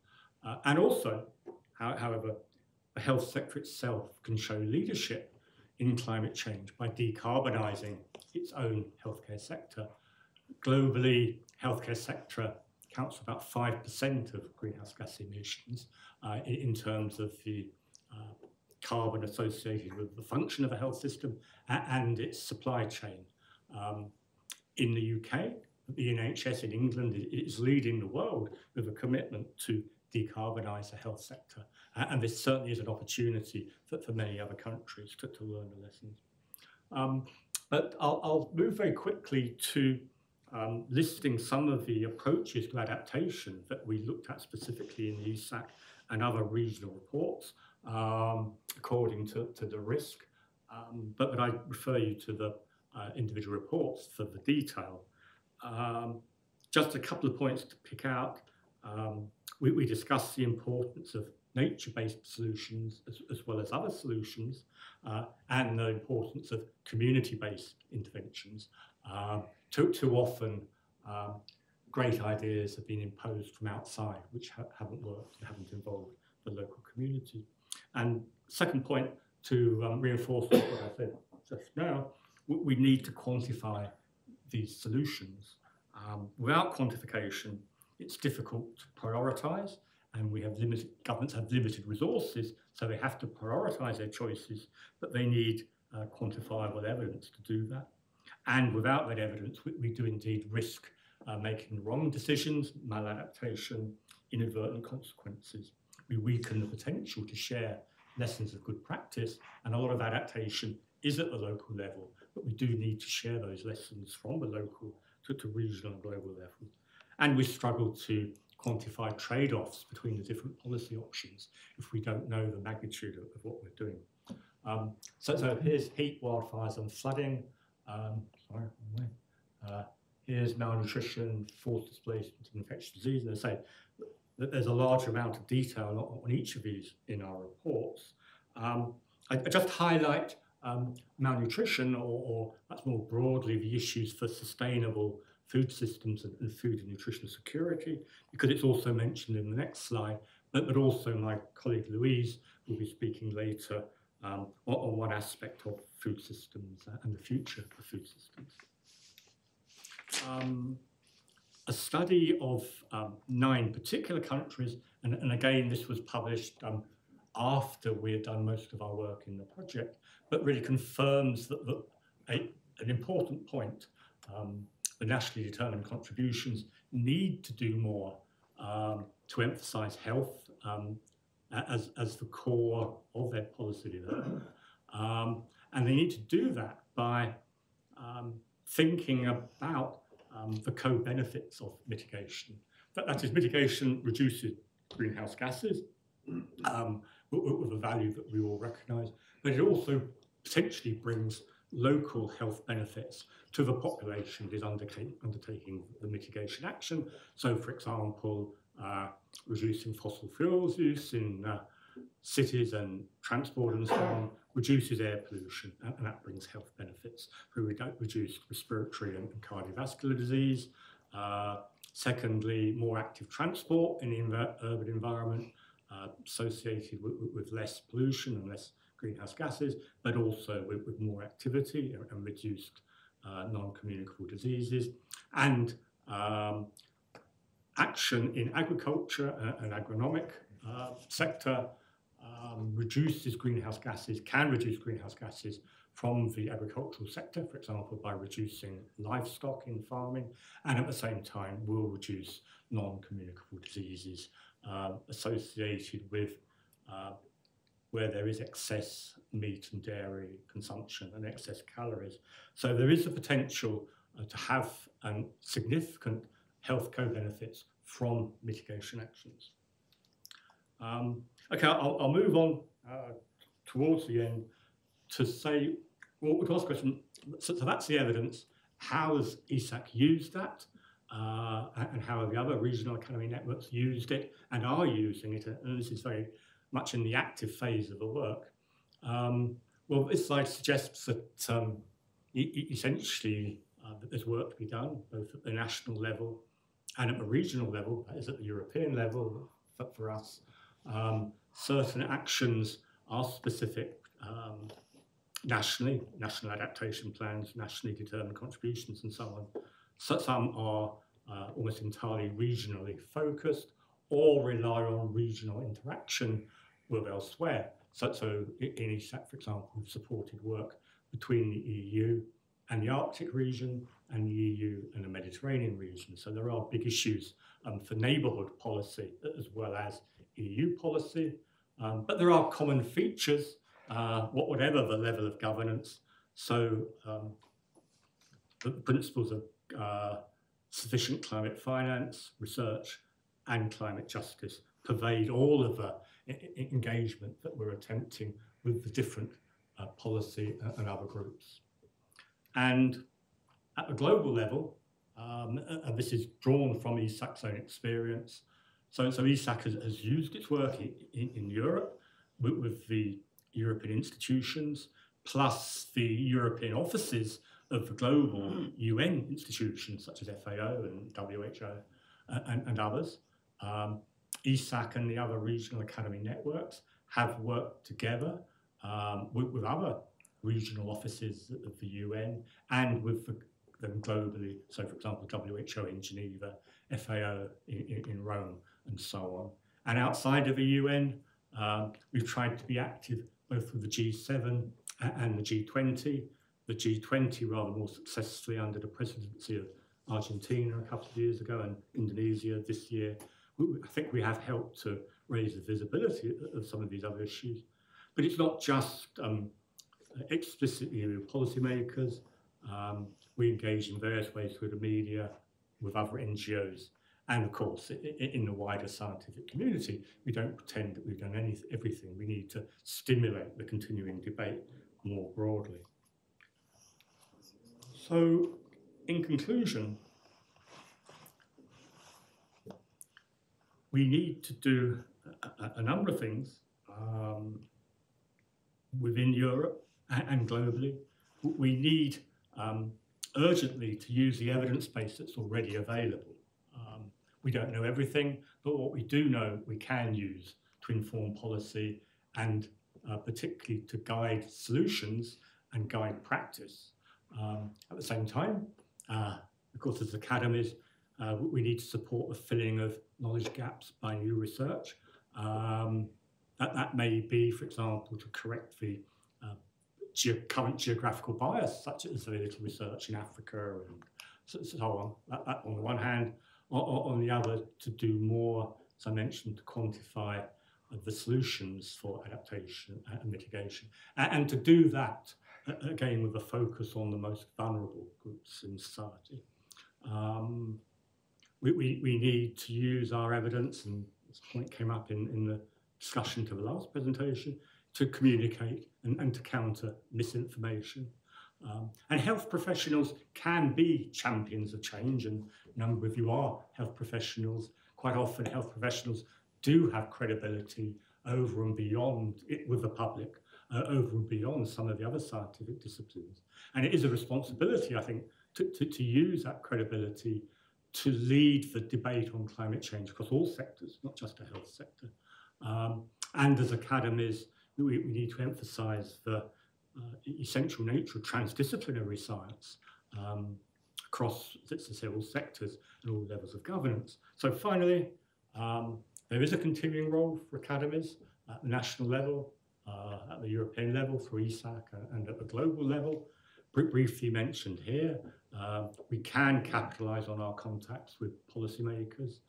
And also, however, the health sector itself can show leadership in climate change by decarbonising its own healthcare sector. Globally, healthcare sector accounts for about 5% of greenhouse gas emissions in terms of the carbon associated with the function of a health system and its supply chain. In the UK, the NHS in England is leading the world with a commitment to decarbonise the health sector. And this certainly is an opportunity for many other countries to learn the lessons. But I'll move very quickly to listing some of the approaches to adaptation that we looked at specifically in the EASAC and other regional reports according to the risk. But I refer you to the individual reports for the detail. Just a couple of points to pick out. We discussed the importance of nature-based solutions as well as other solutions, and the importance of community-based interventions. Too often, great ideas have been imposed from outside, which haven't worked and haven't involved the local community. And second point, to reinforce what I said just now, we need to quantify these solutions. Without quantification, it's difficult to prioritise, and governments have limited resources, so they have to prioritise their choices, but they need quantifiable evidence to do that. And without that evidence, we do indeed risk making wrong decisions, maladaptation, inadvertent consequences. We weaken the potential to share lessons of good practice, and a lot of adaptation is at the local level, but we do need to share those lessons from the local to regional and global level. And we struggle to quantify trade-offs between the different policy options if we don't know the magnitude of what we're doing. So here's heat, wildfires and flooding. Here's malnutrition, forced displacement and infectious disease. And I say that there's a large amount of detail on each of these in our reports. I just highlight malnutrition, or much more broadly, the issues for sustainable food systems and food and nutrition security, because it's also mentioned in the next slide, but also my colleague Louise will be speaking later on one aspect of food systems and the future of food systems. A study of 9 particular countries, and again, this was published after we had done most of our work in the project, but really confirms that an important point. The nationally determined contributions need to do more to emphasise health as the core of their policy development. And they need to do that by thinking about the co-benefits of mitigation. That is, mitigation reduces greenhouse gases with a value that we all recognise, but it also potentially brings local health benefits to the population that is undertaking the mitigation action. So, for example, reducing fossil fuels use in cities and transport and so on reduces air pollution, and that brings health benefits through reduced respiratory and cardiovascular disease. Secondly, more active transport in the urban environment associated with less pollution and less greenhouse gases, but also with more activity and reduced non-communicable diseases. And action in agriculture and agronomic sector reduces greenhouse gases, can reduce greenhouse gases from the agricultural sector, for example, by reducing livestock in farming, and at the same time will reduce non-communicable diseases associated with where there is excess meat and dairy consumption and excess calories. So there is a potential to have significant health co-benefits from mitigation actions. Okay, I'll move on towards the end to say, well, to ask a question, so that's the evidence. How has EASAC used that? And how have the other regional academy networks used it and are using it? And this is very much in the active phase of the work. Well, this slide suggests that essentially that there's work to be done, both at the national level and at the regional level, that is at the European level for us. Certain actions are specific nationally, national adaptation plans, nationally determined contributions and so on. So some are almost entirely regionally focused or rely on regional interaction with elsewhere. So in EASAC, for example, we've supported work between the EU and the Arctic region and the EU and the Mediterranean region. So there are big issues for neighbourhood policy as well as EU policy. But there are common features, whatever the level of governance. So the principles of sufficient climate finance, research and climate justice pervade all of the engagement that we're attempting with the different policy and other groups. And at a global level, and this is drawn from EASAC's own experience, so EASAC has used its work in Europe with the European institutions, plus the European offices of the global UN institutions such as FAO and WHO and others. EASAC and the other regional academy networks have worked together with other regional offices of the UN and with them globally. So, for example, WHO in Geneva, FAO in Rome, and so on. And outside of the UN, we've tried to be active both with the G7 and the G20. The G20 rather more successfully under the presidency of Argentina a couple of years ago and Indonesia this year. I think we have helped to raise the visibility of some of these other issues. But it's not just explicitly with policymakers. We engage in various ways through the media, with other NGOs, and of course in the wider scientific community. We don't pretend that we've done everything. We need to stimulate the continuing debate more broadly. So, in conclusion, we need to do a number of things within Europe and globally. We need urgently to use the evidence base that's already available. We don't know everything, but what we do know we can use to inform policy and particularly to guide solutions and guide practice. At the same time, of course, as academies, we need to support the filling of knowledge gaps by new research. That may be, for example, to correct the current geographical bias, such as very little research in Africa and so on. That on the one hand, on the other, to do more, as I mentioned, to quantify the solutions for adaptation and mitigation, and to do that again with a focus on the most vulnerable groups in society. We need to use our evidence, and this point came up in the discussion to the last presentation, to communicate and to counter misinformation. And health professionals can be champions of change, and a number of you are health professionals. Quite often health professionals do have credibility over and beyond it with the public, over and beyond some of the other scientific disciplines. And it is a responsibility, I think, to use that credibility to lead the debate on climate change across all sectors, not just the health sector. And as academies, we need to emphasise the essential nature of transdisciplinary science across, let's say, all sectors and all levels of governance. So finally, there is a continuing role for academies at the national level, at the European level through EASAC, and at the global level. Briefly mentioned here, we can capitalise on our contacts with policymakers.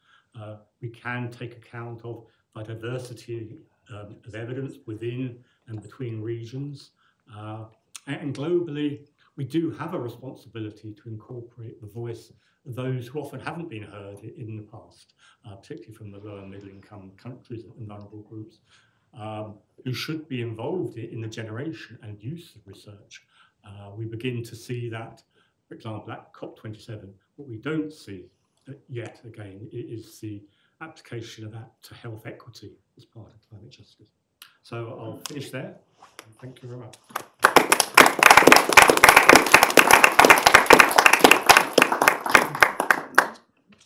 We can take account of the diversity of evidence within and between regions. And globally, we do have a responsibility to incorporate the voice of those who often haven't been heard in the past, particularly from the lower and middle income countries and vulnerable groups, who should be involved in the generation and use of research. We begin to see that, for example, at COP27. What we don't see yet, again, is the application of that to health equity as part of climate justice. So I'll finish there. Thank you very much.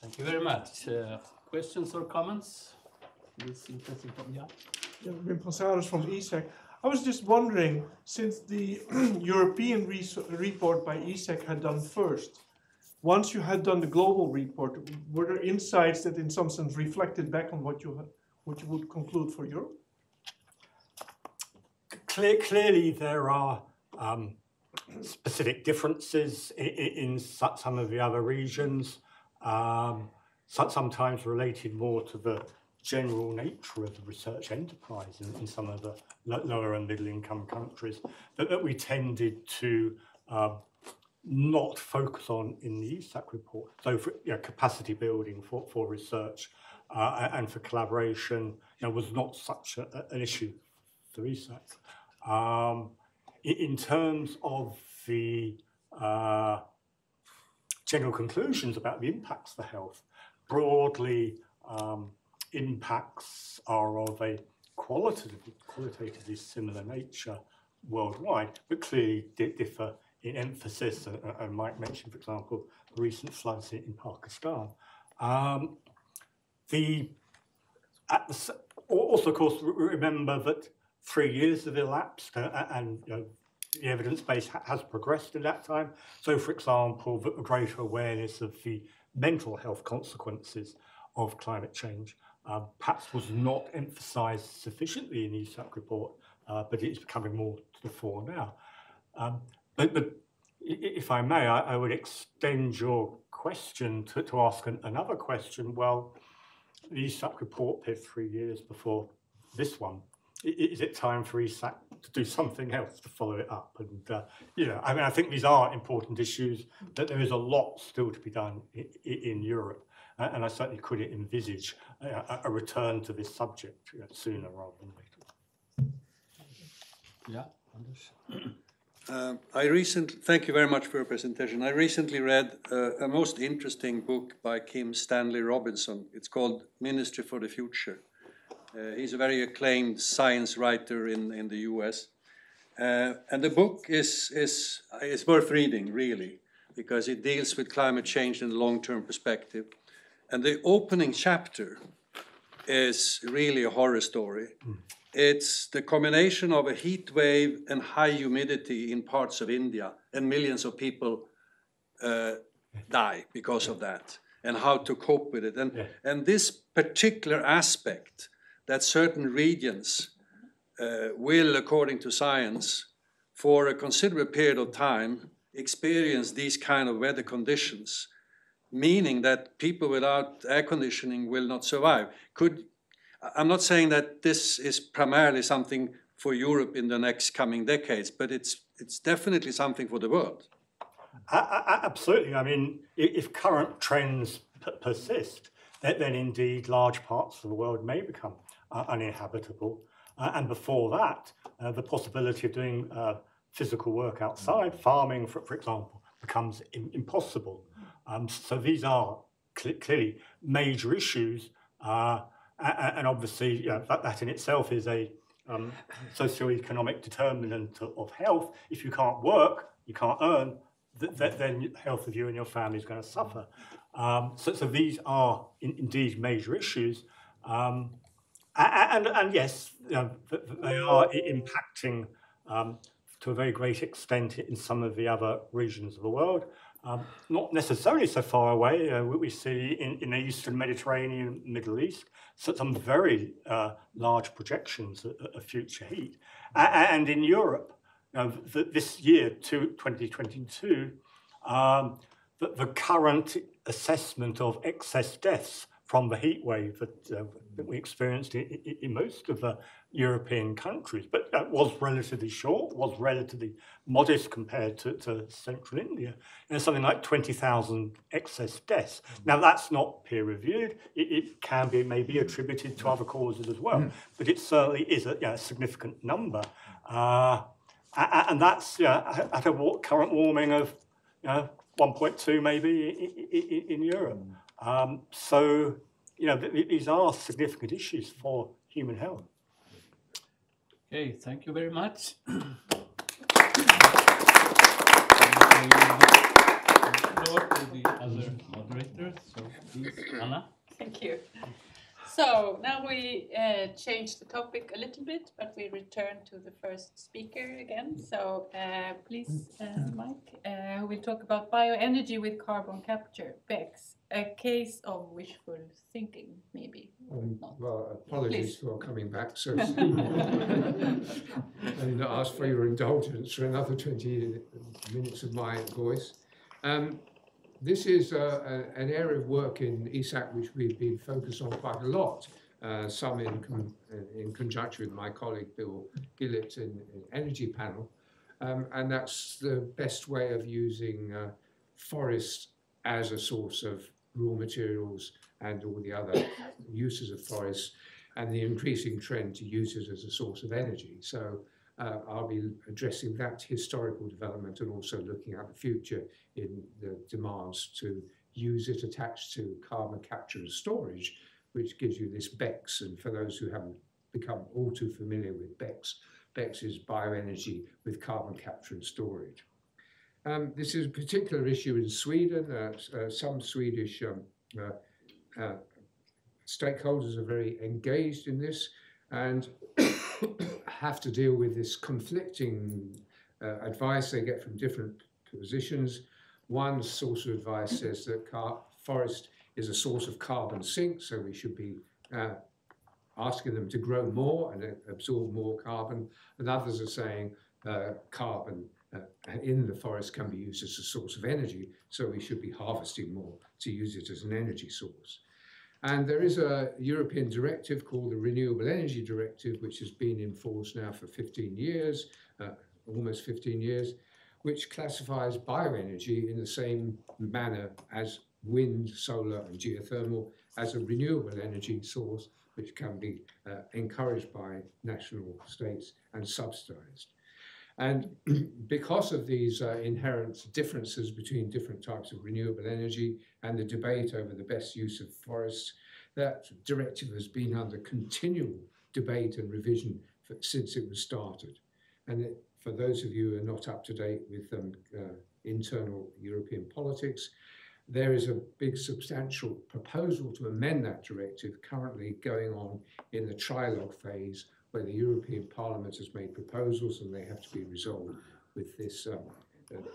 Thank you very much. Questions or comments? This interesting topic. Yeah, Wim Gonzalez from EASAC. I was just wondering, since the European report by EASAC had done first, once you had done the global report, were there insights that in some sense reflected back on what you would conclude for Europe? Clearly there are specific differences in some of the other regions, sometimes related more to the general nature of the research enterprise in some of the lower and middle income countries that we tended to not focus on in the EASAC report. So for capacity building for research and for collaboration was not such an issue for EASAC. In terms of the general conclusions about the impacts for health. Broadly, impacts are of a qualitatively similar nature worldwide, but clearly differ in emphasis. And Mike mentioned, for example, the recent floods in Pakistan. Also, of course, remember that 3 years have elapsed, and the evidence base has progressed in that time. So, for example, the greater awareness of the mental health consequences of climate change perhaps was not emphasised sufficiently in the EASAC report, but it is becoming more to the fore now. But if I may, I would extend your question to ask another question. Well, the EASAC report appeared 3 years before this one. Is it time for EASAC to do something else to follow it up? And, I mean, I think these are important issues, that there is a lot still to be done in Europe. And I certainly could envisage a return to this subject sooner rather than later. Yeah, Anders. Thank you very much for your presentation. I recently read a most interesting book by Kim Stanley Robinson. It's called Ministry for the Future. He's a very acclaimed science writer in the US. And the book is worth reading, really, because it deals with climate change in the long-term perspective. And the opening chapter is really a horror story. It's the combination of a heat wave and high humidity in parts of India, and millions of people die because of that, and how to cope with it. And this particular aspect, that certain regions will, according to science, for a considerable period of time, experience these kind of weather conditions, meaning that people without air conditioning will not survive. I'm not saying that this is primarily something for Europe in the next coming decades, but it's definitely something for the world. Absolutely. I mean, if current trends persist, then indeed large parts of the world may become uninhabitable. And before that, the possibility of doing physical work outside, farming, for example, becomes impossible. So these are clearly major issues. And obviously, that in itself is a socioeconomic determinant of health. If you can't work, you can't earn, then the health of you and your family is going to suffer. So these are indeed major issues. And yes, they are impacting to a very great extent in some of the other regions of the world. Not necessarily so far away. We see in the Eastern Mediterranean, Middle East, some very large projections of future heat. And in Europe, this year, 2022, the current assessment of excess deaths from the heat wave that we experienced in most of the European countries, but that was relatively short, was relatively modest compared to central India, and something like 20,000 excess deaths. Now, that's not peer-reviewed. It can be maybe attributed to other causes as well, but it certainly is a significant number. And that's at a current warming of 1.2 maybe in Europe. So, these are significant issues for human health. Okay, thank you very much. Floor to the other moderators. So please, Anna. Thank you. So now we change the topic a little bit, but we return to the first speaker again. So please, Mike, we'll talk about bioenergy with carbon capture, BECCS, a case of wishful thinking, maybe. Well, apologies Please. for coming back so soon. And ask for your indulgence for another 20 minutes of my voice. This is an area of work in EASAC which we've been focused on quite a lot, some in conjunction with my colleague Bill Gillett in Energy Panel, and that's the best way of using forests as a source of raw materials and all the other uses of forests, and the increasing trend to use it as a source of energy. So I'll be addressing that historical development and also looking at the future in the demands to use it attached to carbon capture and storage, which gives you this BECCS. And for those who haven't become all too familiar with BECCS, BECCS is bioenergy with carbon capture and storage. This is a particular issue in Sweden. Some Swedish stakeholders are very engaged in this and have to deal with this conflicting advice they get from different positions. One source of advice says that forest is a source of carbon sink, so we should be asking them to grow more and absorb more carbon. And others are saying carbon in the forest can be used as a source of energy, so we should be harvesting more to use it as an energy source. And there is a European directive called the Renewable Energy Directive, which has been in force now for 15 years, almost 15 years, which classifies bioenergy in the same manner as wind, solar and geothermal as a renewable energy source, which can be encouraged by national states and subsidized. And because of these inherent differences between different types of renewable energy and the debate over the best use of forests, that directive has been under continual debate and revision since it was started. And for those of you who are not up to date with internal European politics, there is a big substantial proposal to amend that directive currently going on in the trilogue phase, where the European Parliament has made proposals and they have to be resolved with this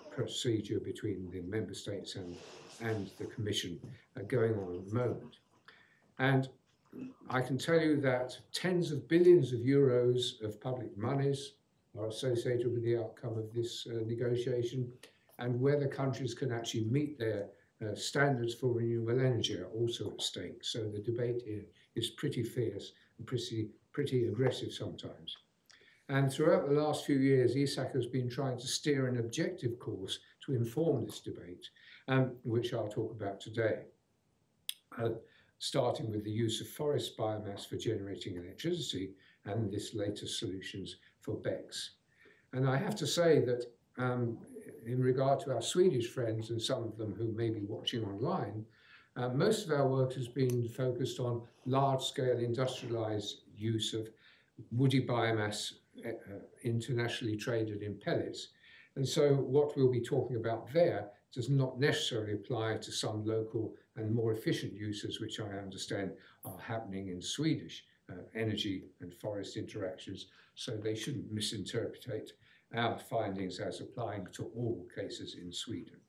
procedure between the member states and the Commission going on at the moment. And I can tell you that tens of billions of euros of public monies are associated with the outcome of this negotiation, and whether countries can actually meet their standards for renewable energy are also at stake. So the debate here is pretty fierce and pretty aggressive sometimes. And throughout the last few years, EASAC has been trying to steer an objective course to inform this debate, which I'll talk about today, starting with the use of forest biomass for generating electricity and this latest solutions for BECCS. And I have to say that in regard to our Swedish friends and some of them who may be watching online, most of our work has been focused on large-scale industrialized use of woody biomass internationally traded in pellets. And so what we'll be talking about there does not necessarily apply to some local and more efficient uses, which I understand are happening in Swedish energy and forest interactions. So they shouldn't misinterpret our findings as applying to all cases in Sweden.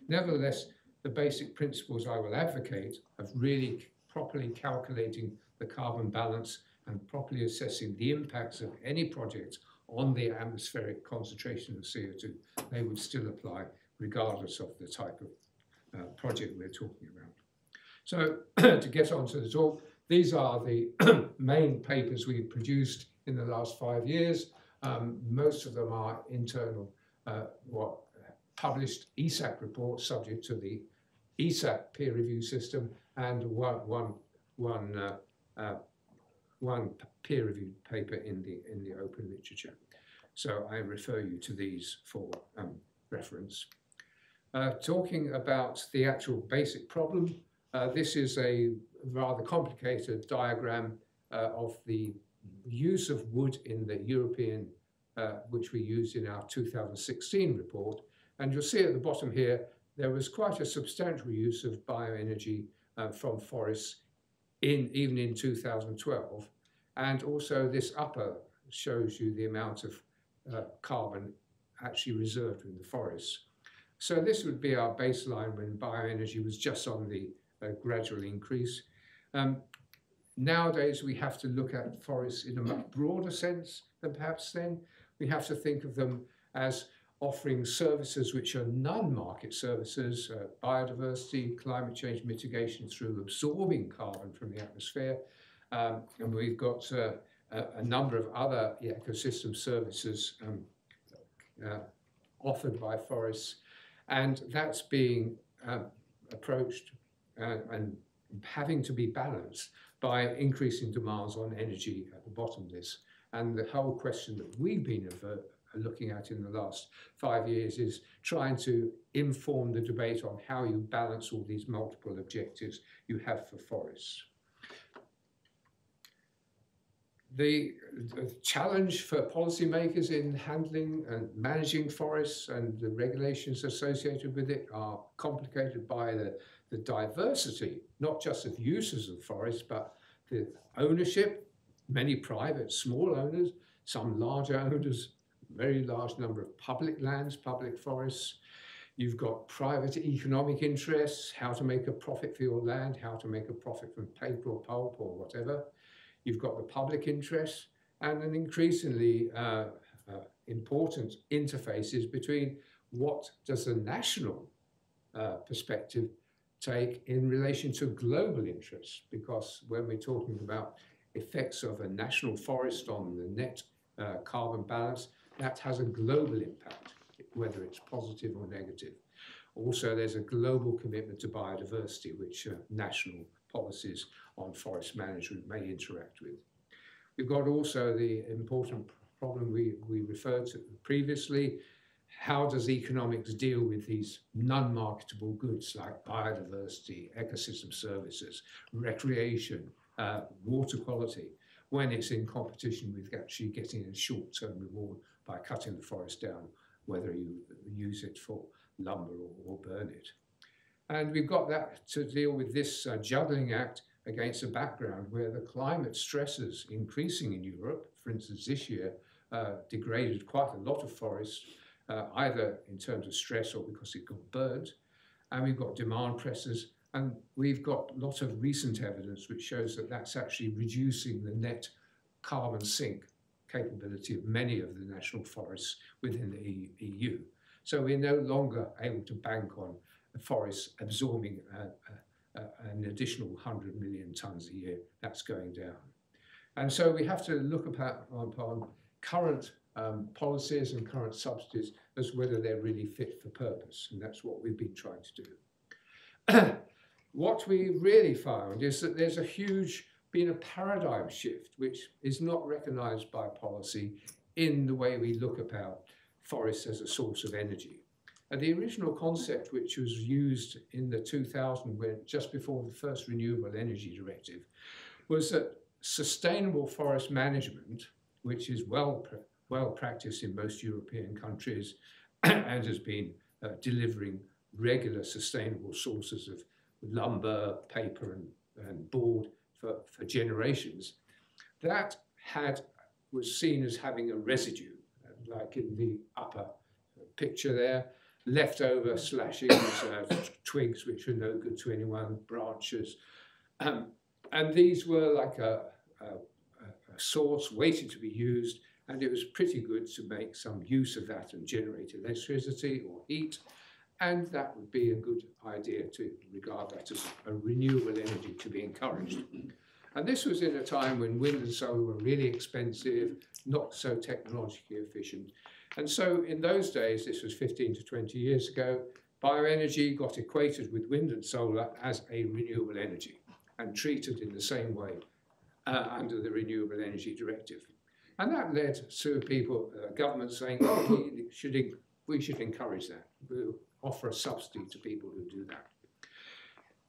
Nevertheless, the basic principles I will advocate of really properly calculating the carbon balance and properly assessing the impacts of any project on the atmospheric concentration of CO2, they would still apply regardless of the type of project we're talking about. So to get on to the talk, these are the main papers we've produced in the last 5 years. Most of them are internal, published EASAC reports subject to the EASAC peer review system, and one peer-reviewed paper in the open literature. So I refer you to these for reference. Talking about the actual basic problem, this is a rather complicated diagram of the use of wood in the European, which we used in our 2016 report. And you'll see at the bottom here, there was quite a substantial use of bioenergy from forests even in 2012. And also this upper shows you the amount of carbon actually reserved in the forests. So this would be our baseline when bioenergy was just on the gradual increase. Nowadays, we have to look at forests in a much broader sense than perhaps then. We have to think of them as offering services which are non-market services, biodiversity, climate change mitigation through absorbing carbon from the atmosphere. And we've got a number of other ecosystem services offered by forests. And that's being approached and having to be balanced by increasing demands on energy at the bottom of this. And the whole question that we've been looking at in the last 5 years is trying to inform the debate on how you balance all these multiple objectives you have for forests. The challenge for policymakers in handling and managing forests and the regulations associated with it are complicated by the diversity, not just of users of forests, but the ownership, many private, small owners, some larger owners, very large number of public lands, public forests. You've got private economic interests, how to make a profit for your land, how to make a profit from paper or pulp or whatever. You've got the public interest and an increasingly important interfaces between what does the national perspective take in relation to global interests, because when we're talking about effects of a national forest on the net carbon balance, that has a global impact, whether it's positive or negative. Also, there's a global commitment to biodiversity, which national policies on forest management may interact with. We've got also the important problem we referred to previously. How does economics deal with these non-marketable goods like biodiversity, ecosystem services, recreation, water quality, when it's in competition with actually getting a short-term reward by cutting the forest down, whether you use it for lumber or burn it. And we've got that to deal with this juggling act against a background where the climate stresses increasing in Europe, for instance, this year, degraded quite a lot of forests, either in terms of stress or because it got burnt. And we've got demand pressures, and we've got lots of recent evidence which shows that that's actually reducing the net carbon sink capability of many of the national forests within the EU. So we're no longer able to bank on forests absorbing an additional 100 million tonnes a year. That's going down. And so we have to look upon current policies and current subsidies as whether they're really fit for purpose. And that's what we've been trying to do. What we really found is that there's been a paradigm shift which is not recognised by policy in the way we look about forests as a source of energy. And the original concept which was used in the 2000, just before the first Renewable Energy Directive, was that sustainable forest management, which is well practiced in most European countries and has been delivering regular sustainable sources of lumber, paper and board for generations, that was seen as having a residue, like in the upper picture there, leftover slashings, twigs which are no good to anyone, branches. And these were like a source waiting to be used, and it was pretty good to make some use of that and generate electricity or heat. And that would be a good idea to regard that as a renewable energy to be encouraged. And this was in a time when wind and solar were really expensive, not so technologically efficient. And so in those days, this was 15 to 20 years ago, bioenergy got equated with wind and solar as a renewable energy and treated in the same way under the Renewable Energy Directive. And that led to people, governments saying, oh, we should encourage that. We'll offer a subsidy to people who do that.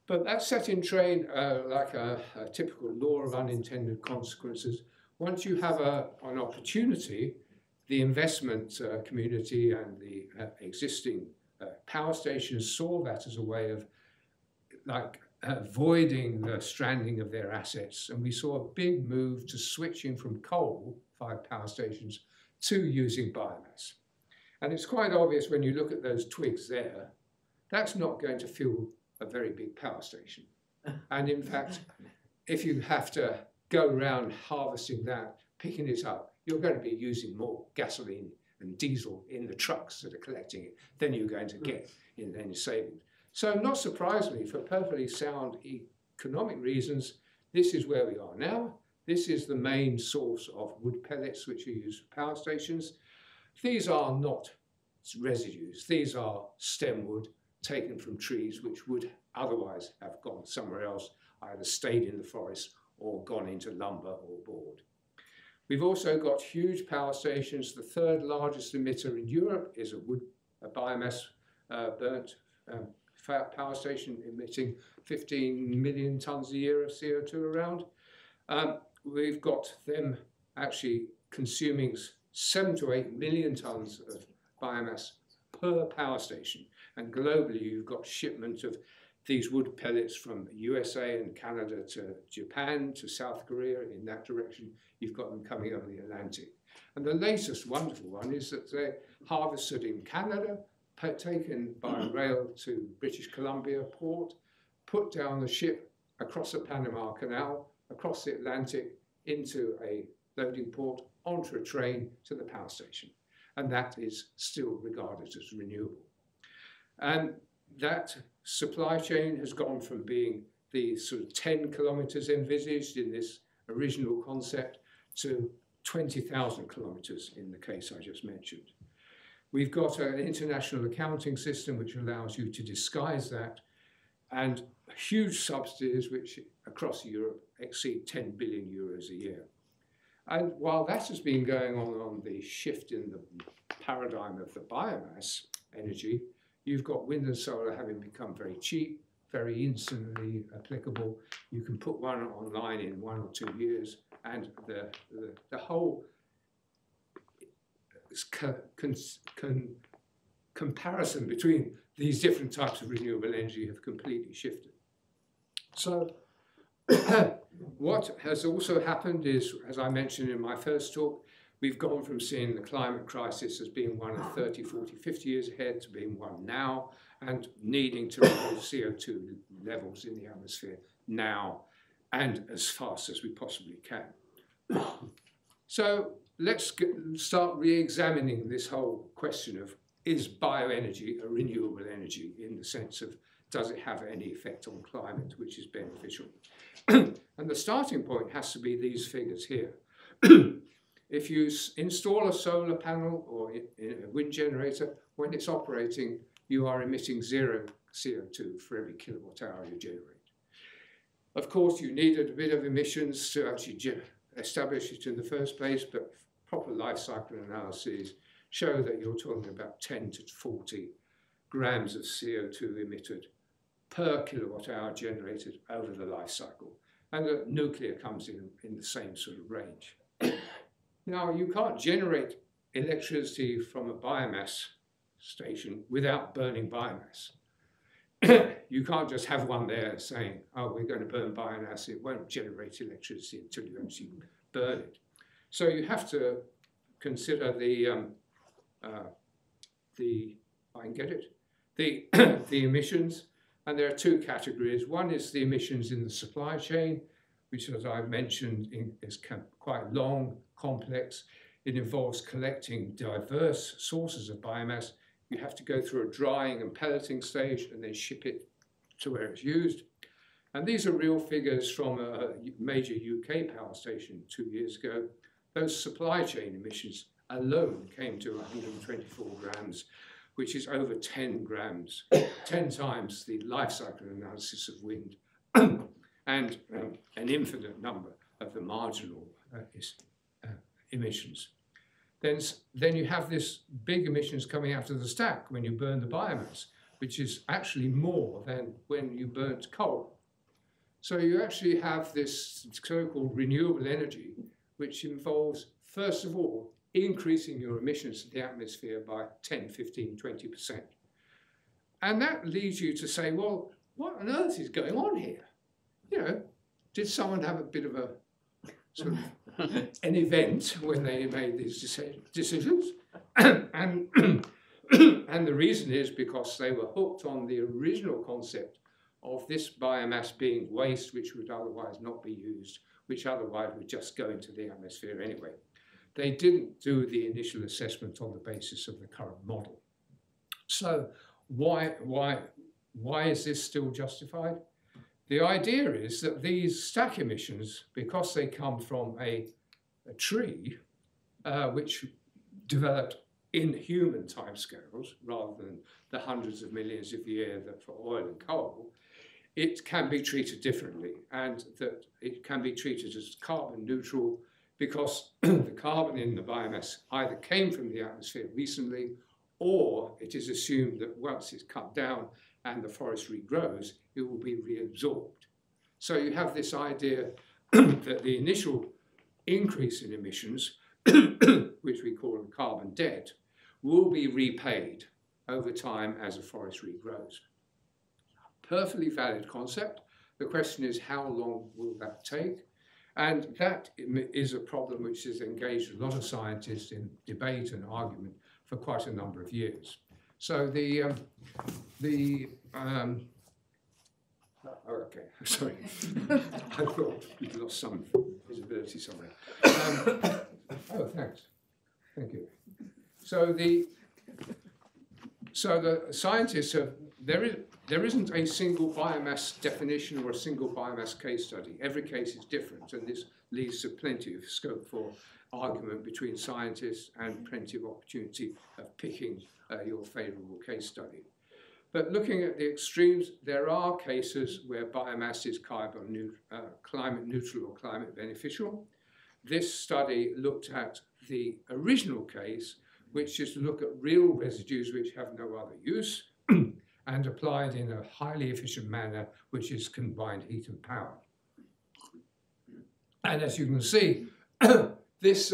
But that set in train like a typical law of unintended consequences. Once you have an opportunity, the investment community and the existing power stations saw that as a way of avoiding the stranding of their assets. And we saw a big move to switching from coal-fired power stations to using biomass. And it's quite obvious when you look at those twigs there, that's not going to fuel a very big power station. And in fact, if you have to go around harvesting that, picking it up, you're going to be using more gasoline and diesel in the trucks that are collecting it than you're going to get in any savings. So not surprisingly, for perfectly sound economic reasons, this is where we are now. This is the main source of wood pellets which are used for power stations. These are not residues. These are stem wood taken from trees which would otherwise have gone somewhere else, either stayed in the forest or gone into lumber or board. We've also got huge power stations. The third largest emitter in Europe is a biomass burnt power station emitting 15 million tons a year of CO2 around. We've got them actually consuming 7 to 8 million tons of biomass per power station. And globally, you've got shipment of these wood pellets from USA and Canada to Japan to South Korea. In that direction, you've got them coming over the Atlantic. And the latest wonderful one is that they're harvested in Canada, taken by rail to British Columbia port, put down the ship across the Panama Canal, across the Atlantic, into a loading port, onto a train to the power station. And that is still regarded as renewable. And that supply chain has gone from being the sort of 10 kilometers envisaged in this original concept to 20,000 kilometers in the case I just mentioned. We've got an international accounting system which allows you to disguise that, and huge subsidies which across Europe exceed 10 billion euros a year. And while that has been going on the shift in the paradigm of the biomass energy, you've got wind and solar having become very cheap, very instantly applicable. You can put one online in 1 or 2 years, and the whole comparison between these different types of renewable energy have completely shifted. So what has also happened is, as I mentioned in my first talk, we've gone from seeing the climate crisis as being one of 30, 40, 50 years ahead to being one now, and needing to reduce CO2 levels in the atmosphere now and as fast as we possibly can. So let's start re-examining this whole question of, is bioenergy a renewable energy in the sense of, does it have any effect on climate which is beneficial? And the starting point has to be these figures here. If you install a solar panel or a wind generator, when it's operating, you are emitting 0 CO2 for every kilowatt hour you generate. Of course, you needed a bit of emissions to actually establish it in the first place, but proper life cycle analyses show that you're talking about 10 to 40 grams of CO2 emitted per kilowatt hour generated over the life cycle. And the nuclear comes in the same sort of range. Now, you can't generate electricity from a biomass station without burning biomass. You can't just have one there saying, oh, we're going to burn biomass. It won't generate electricity until you actually burn it. So you have to consider the emissions. And there are two categories. One is the emissions in the supply chain, which, as I've mentioned, is quite long, complex. It involves collecting diverse sources of biomass. You have to go through a drying and pelleting stage and then ship it to where it's used. And these are real figures from a major UK power station 2 years ago. Those supply chain emissions alone came to 124 grams, which is over 10 grams, 10 times the life cycle analysis of wind, and an infinite number of the marginal emissions. Then you have this big emissions coming out of the stack when you burn the biomass, which is actually more than when you burnt coal. So you actually have this so-called renewable energy, which involves, first of all, increasing your emissions to the atmosphere by 10, 15, 20%. And that leads you to say, well, what on earth is going on here? You know, did someone have a bit of a sort of an event when they made these decisions? And the reason is because they were hooked on the original concept of this biomass being waste, which would otherwise not be used, which otherwise would just go into the atmosphere anyway. They didn't do the initial assessment on the basis of the current model. So why is this still justified? The idea is that these stack emissions, because they come from a tree, which developed in human timescales rather than the hundreds of millions of years that for oil and coal, it can be treated differently, and that it can be treated as carbon neutral. because the carbon in the biomass either came from the atmosphere recently, or it is assumed that once it's cut down and the forest regrows, it will be reabsorbed. So you have this idea that the initial increase in emissions, which we call a carbon debt, will be repaid over time as the forest regrows. Perfectly valid concept. The question is, how long will that take? And that is a problem which has engaged a lot of scientists in debate and argument for quite a number of years. So okay, sorry. I thought we'd lost some visibility somewhere. Oh, thanks. Thank you. So the scientists have, there isn't a single biomass definition or a single biomass case study. Every case is different, and this leads to plenty of scope for argument between scientists and plenty of opportunity of picking your favourable case study. But looking at the extremes, there are cases where biomass is climate neutral or climate beneficial. This study looked at the original case, which is to look at real residues which have no other use and applied in a highly efficient manner, which is combined heat and power. And as you can see, this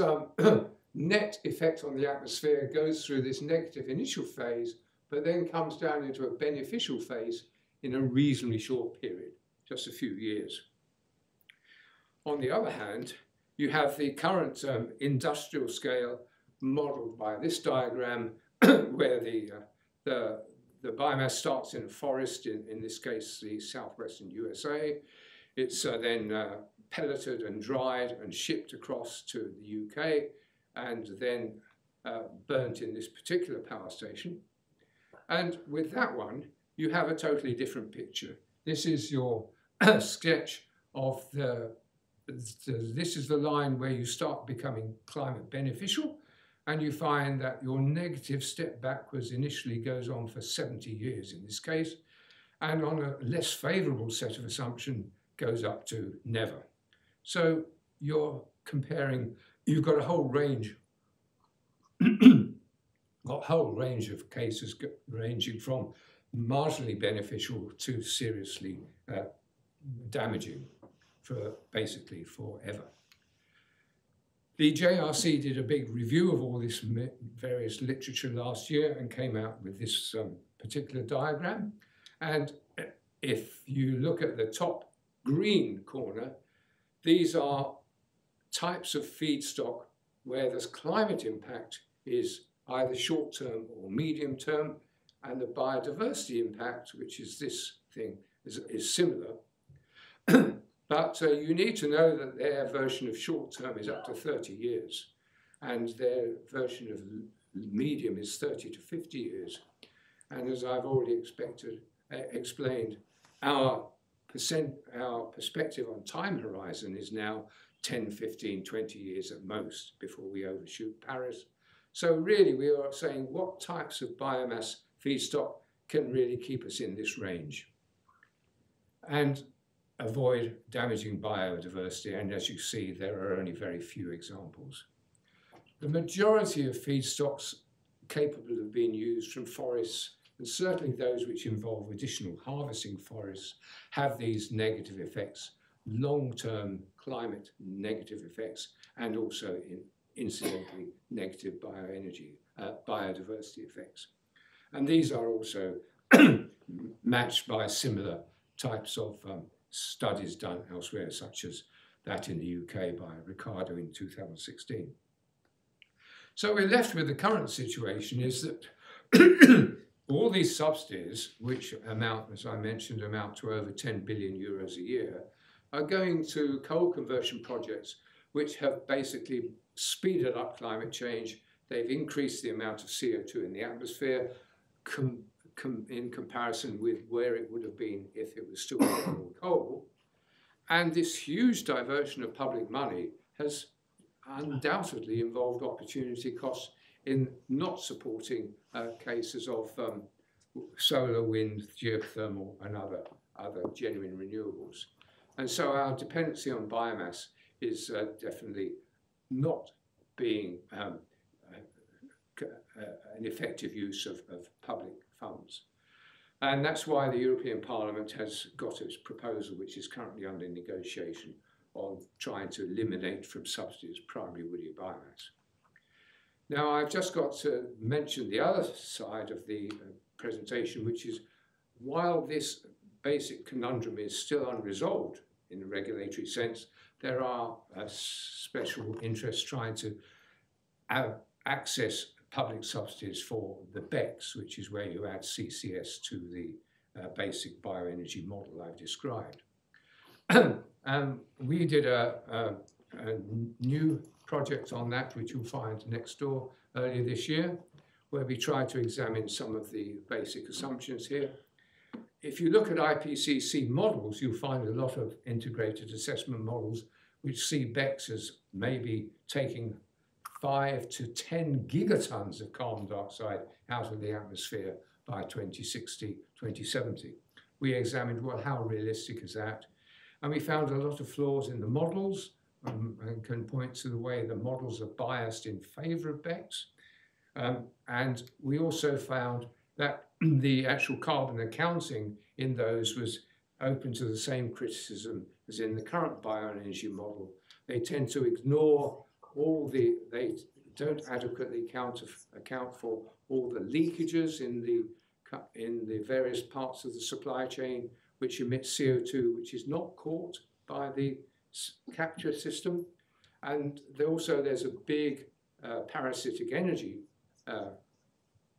net effect on the atmosphere goes through this negative initial phase, but then comes down into a beneficial phase in a reasonably short period, just a few years. On the other hand, you have the current industrial scale modeled by this diagram, where the biomass starts in a forest, in this case, the southwestern USA. It's then pelleted and dried and shipped across to the UK, and then burnt in this particular power station. And with that one, you have a totally different picture. This is your sketch of this is the line where you start becoming climate beneficial, and you find that your negative step backwards initially goes on for 70 years in this case, and on a less favourable set of assumption goes up to never. So you're comparing, you've got a whole range of cases ranging from marginally beneficial to seriously damaging for basically forever. The JRC did a big review of all this various literature last year and came out with this particular diagram. And if you look at the top green corner, these are types of feedstock where the climate impact is either short-term or medium-term, and the biodiversity impact, which is this thing, is similar. But you need to know that their version of short-term is up to 30 years, and their version of medium is 30 to 50 years. And as I've already explained, our perspective on time horizon is now 10, 15, 20 years at most before we overshoot Paris. So really we are saying what types of biomass feedstock can really keep us in this range and avoid damaging biodiversity. And as you see, there are only very few examples. The majority of feedstocks capable of being used from forests, and certainly those which involve additional harvesting forests, have these negative effects, long-term climate negative effects, and also incidentally negative biodiversity effects. And these are also matched by similar types of studies done elsewhere, such as that in the UK by Ricardo in 2016. So we're left with the current situation is that all these subsidies, which amount, as I mentioned, amount to over 10 billion euros a year, are going to coal conversion projects which have basically speeded up climate change. They've increased the amount of CO2 in the atmosphere in comparison with where it would have been if it was still burning coal. And this huge diversion of public money has undoubtedly involved opportunity costs in not supporting cases of solar, wind, geothermal, and other genuine renewables. And so our dependency on biomass is definitely not being an effective use of public funds. And that's why the European Parliament has got its proposal, which is currently under negotiation, on trying to eliminate from subsidies primary woody biomass. Now, I've just got to mention the other side of the presentation, which is while this basic conundrum is still unresolved in a regulatory sense, there are special interests trying to access public subsidies for the BECCS, which is where you add CCS to the basic bioenergy model I've described. We did a new project on that, which you'll find next door earlier this year, where we tried to examine some of the basic assumptions here. If you look at IPCC models, you'll find a lot of integrated assessment models which see BECCS as maybe taking 5 to 10 gigatons of carbon dioxide out of the atmosphere by 2060, 2070. We examined, well, how realistic is that? And we found a lot of flaws in the models, and can point to the way the models are biased in favor of BECCS. And we also found that the actual carbon accounting in those was open to the same criticism as in the current bioenergy model. They tend to ignore they don't adequately account for all the leakages in the various parts of the supply chain which emit CO2, which is not caught by the capture system. And there's a big parasitic energy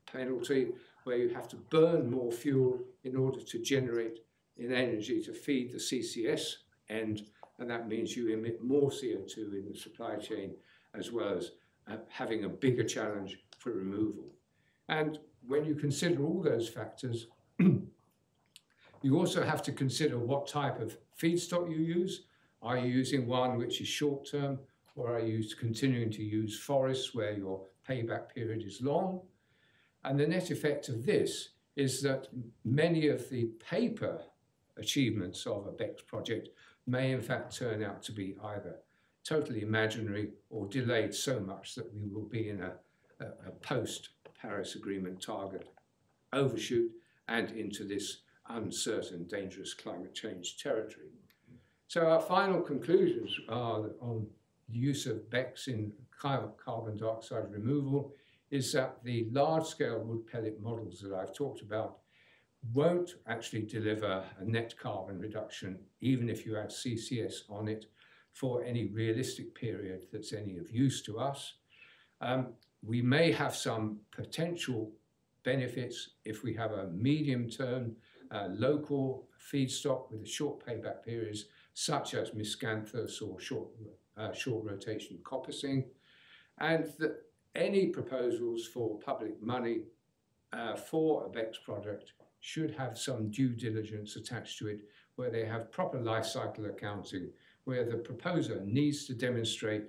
penalty where you have to burn more fuel in order to generate energy to feed the CCS end, and that means you emit more CO2 in the supply chain, as well as having a bigger challenge for removal. And when you consider all those factors, you also have to consider what type of feedstock you use. Are you using one which is short-term, or are you continuing to use forests where your payback period is long? And the net effect of this is that many of the paper achievements of a BECCS project may in fact turn out to be either totally imaginary or delayed so much that we will be in a post-Paris Agreement target overshoot and into this uncertain, dangerous climate change territory. So our final conclusions are on the use of BECCS in carbon dioxide removal is that the large-scale wood pellet models that I've talked about won't actually deliver a net carbon reduction, even if you add CCS on it, for any realistic period that's any of use to us. We may have some potential benefits if we have a medium-term local feedstock with a short payback periods, such as miscanthus or short rotation coppicing, and that any proposals for public money for a BECCS project should have some due diligence attached to it, where they have proper life cycle accounting, where the proposer needs to demonstrate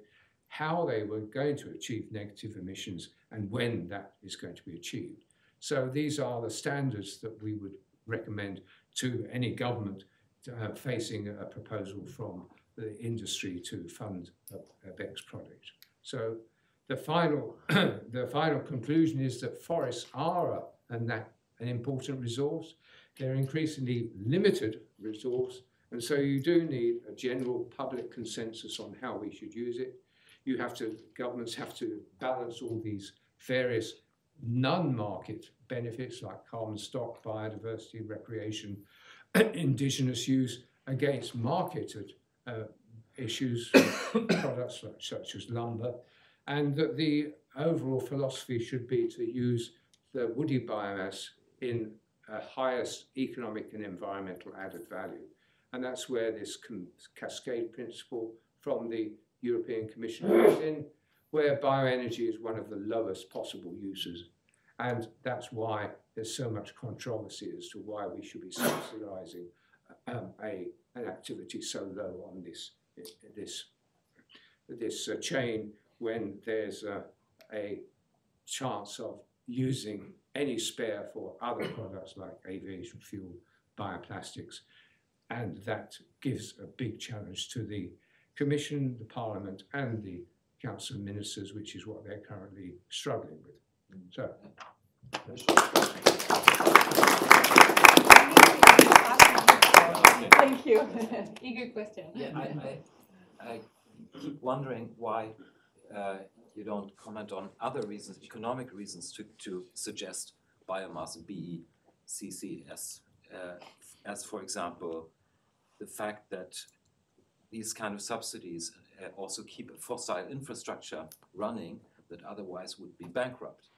how they were going to achieve negative emissions and when that is going to be achieved. So these are the standards that we would recommend to any government facing a proposal from the industry to fund a BECCS project. So the final conclusion is that forests are an important resource. They're increasingly limited resource, and so you do need a general public consensus on how we should use it. Governments have to balance all these various non-market benefits like carbon stock, biodiversity, recreation, indigenous use against marketed issues, products such as lumber, and that the overall philosophy should be to use the woody biomass in highest economic and environmental added value. And that's where this cascade principle from the European Commission comes in, where bioenergy is one of the lowest possible uses. And that's why there's so much controversy as to why we should be subsidizing an activity so low on this chain, when there's a chance of using any spare for other products like aviation fuel, bioplastics, and that gives a big challenge to the Commission, the Parliament, and the Council of Ministers, which is what they're currently struggling with. So. Thank you. Eager question. Yeah, I keep wondering why you don't comment on other reasons, economic reasons, to suggest biomass and BECCS, as for example, the fact that these kind of subsidies also keep a fossil infrastructure running that otherwise would be bankrupt.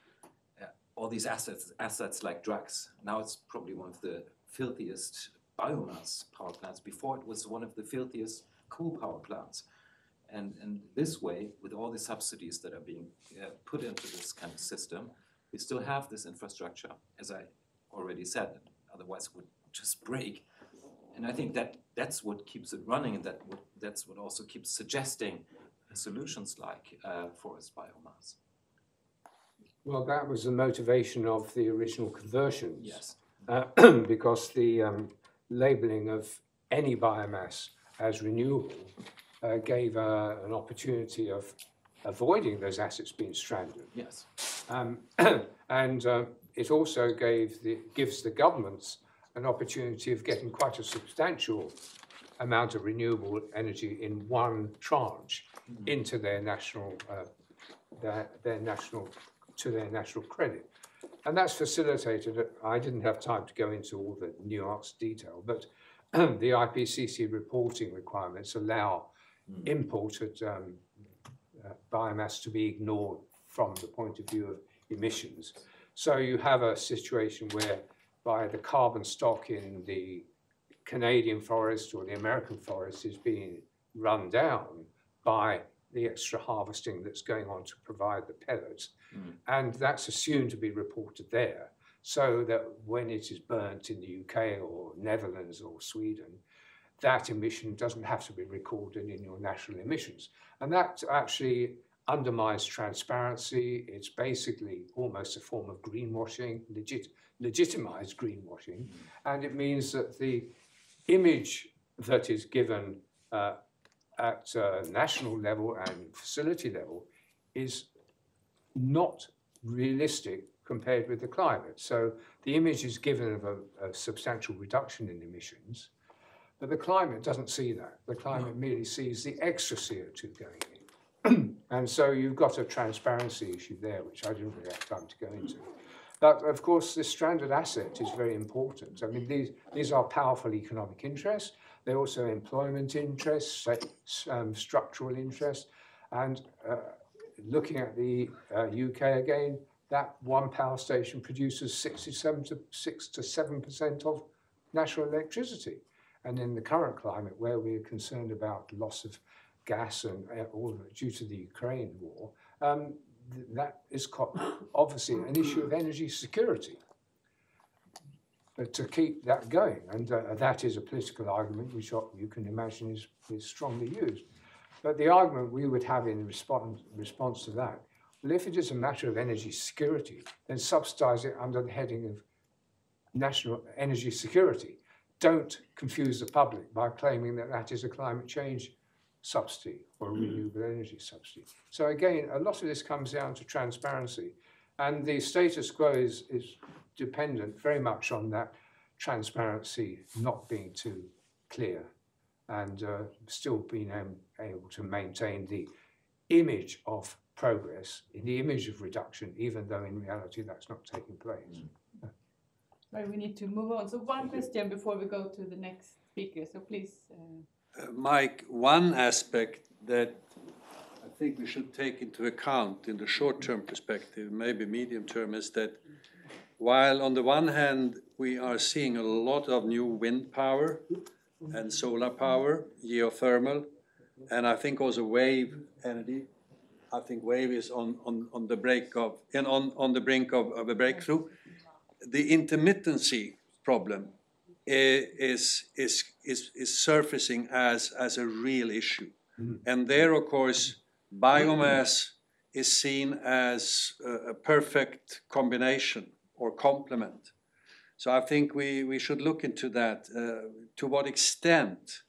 All these assets like drugs, now it's probably one of the filthiest biomass power plants. Before it was one of the filthiest coal power plants. And this way, with all the subsidies that are being put into this kind of system, we still have this infrastructure, as I already said, otherwise it would just break. And I think that's what keeps it running, and that's what also keeps suggesting solutions like forest biomass. Well, that was the motivation of the original conversions. Yes. Because the labelling of any biomass as renewable gave an opportunity of avoiding those assets being stranded. Yes. And it also gives the governments an opportunity of getting quite a substantial amount of renewable energy in one tranche into their national credit. And that's facilitated. I didn't have time to go into all the nuanced detail, but the IPCC reporting requirements allow imported biomass to be ignored from the point of view of emissions. So you have a situation whereby the carbon stock in the Canadian forest or the American forest is being run down by the extra harvesting that's going on to provide the pellets. And that's assumed to be reported there, so that when it is burnt in the UK or Netherlands or Sweden, that emission doesn't have to be recorded in your national emissions. And that actually undermines transparency. It's basically almost a form of greenwashing, legitimized greenwashing. And it means that the image that is given at national level and facility level is not realistic compared with the climate. So the image is given of a substantial reduction in emissions, but the climate doesn't see that. The climate merely sees the extra CO2 going in. And so you've got a transparency issue there, which I didn't really have time to go into. But of course, this stranded asset is very important. I mean, these are powerful economic interests. They're also employment interests, structural interests. And looking at the UK again, that one power station produces 6 to 7% of national electricity. And in the current climate, where we're concerned about loss of gas and all due to the Ukraine war, that is obviously an issue of energy security. But to keep that going, and that is a political argument which you can imagine is strongly used. But the argument we would have in response to that, well, if it is a matter of energy security, then subsidize it under the heading of national energy security. Don't confuse the public by claiming that that is a climate change subsidy or a renewable energy subsidy. So again, a lot of this comes down to transparency, and the status quo is dependent very much on that transparency not being too clear and still being able to maintain the image of progress, in the image of reduction, even though in reality that's not taking place. Right, we need to move on. So one question before we go to the next speaker. So please. Mike, one aspect that I think we should take into account in the short-term perspective, maybe medium-term, is that while on the one hand we are seeing a lot of new wind power and solar power, geothermal, and I think also wave energy. I think wave is on the brink of a breakthrough. The intermittency problem is surfacing as a real issue. And there, of course, biomass is seen as a perfect combination or complement. So I think we should look into that, to what extent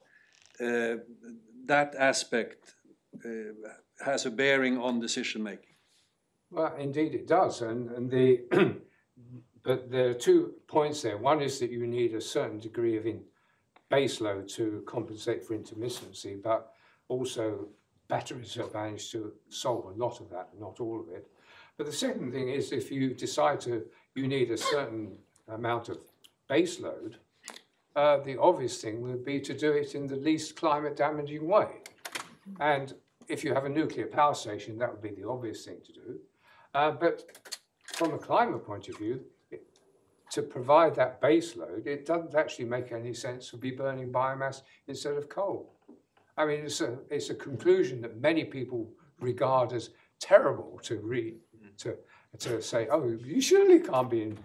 that aspect has a bearing on decision making. Well, indeed it does, and but there are 2 points there. One is that you need a certain degree of base load to compensate for intermittency, but also batteries have managed to solve a lot of that, not all of it. But the second thing is, if you decide you need a certain amount of base load, the obvious thing would be to do it in the least climate damaging way. And if you have a nuclear power station, that would be the obvious thing to do. But from a climate point of view, to provide that base load, it doesn't actually make any sense to be burning biomass instead of coal. I mean, it's a conclusion that many people regard as terrible to say, oh, you surely can't be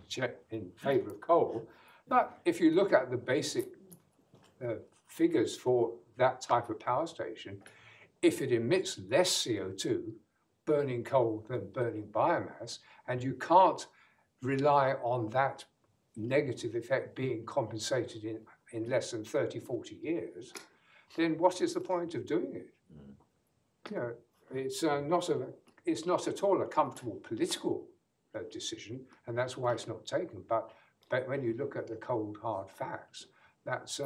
in favour of coal. But if you look at the basic figures for that type of power station, if it emits less CO2 burning coal than burning biomass, and you can't rely on that negative effect being compensated in less than 30, 40 years, then what is the point of doing it? You know, it's not at all a comfortable political decision, and that's why it's not taken. But when you look at the cold, hard facts, that's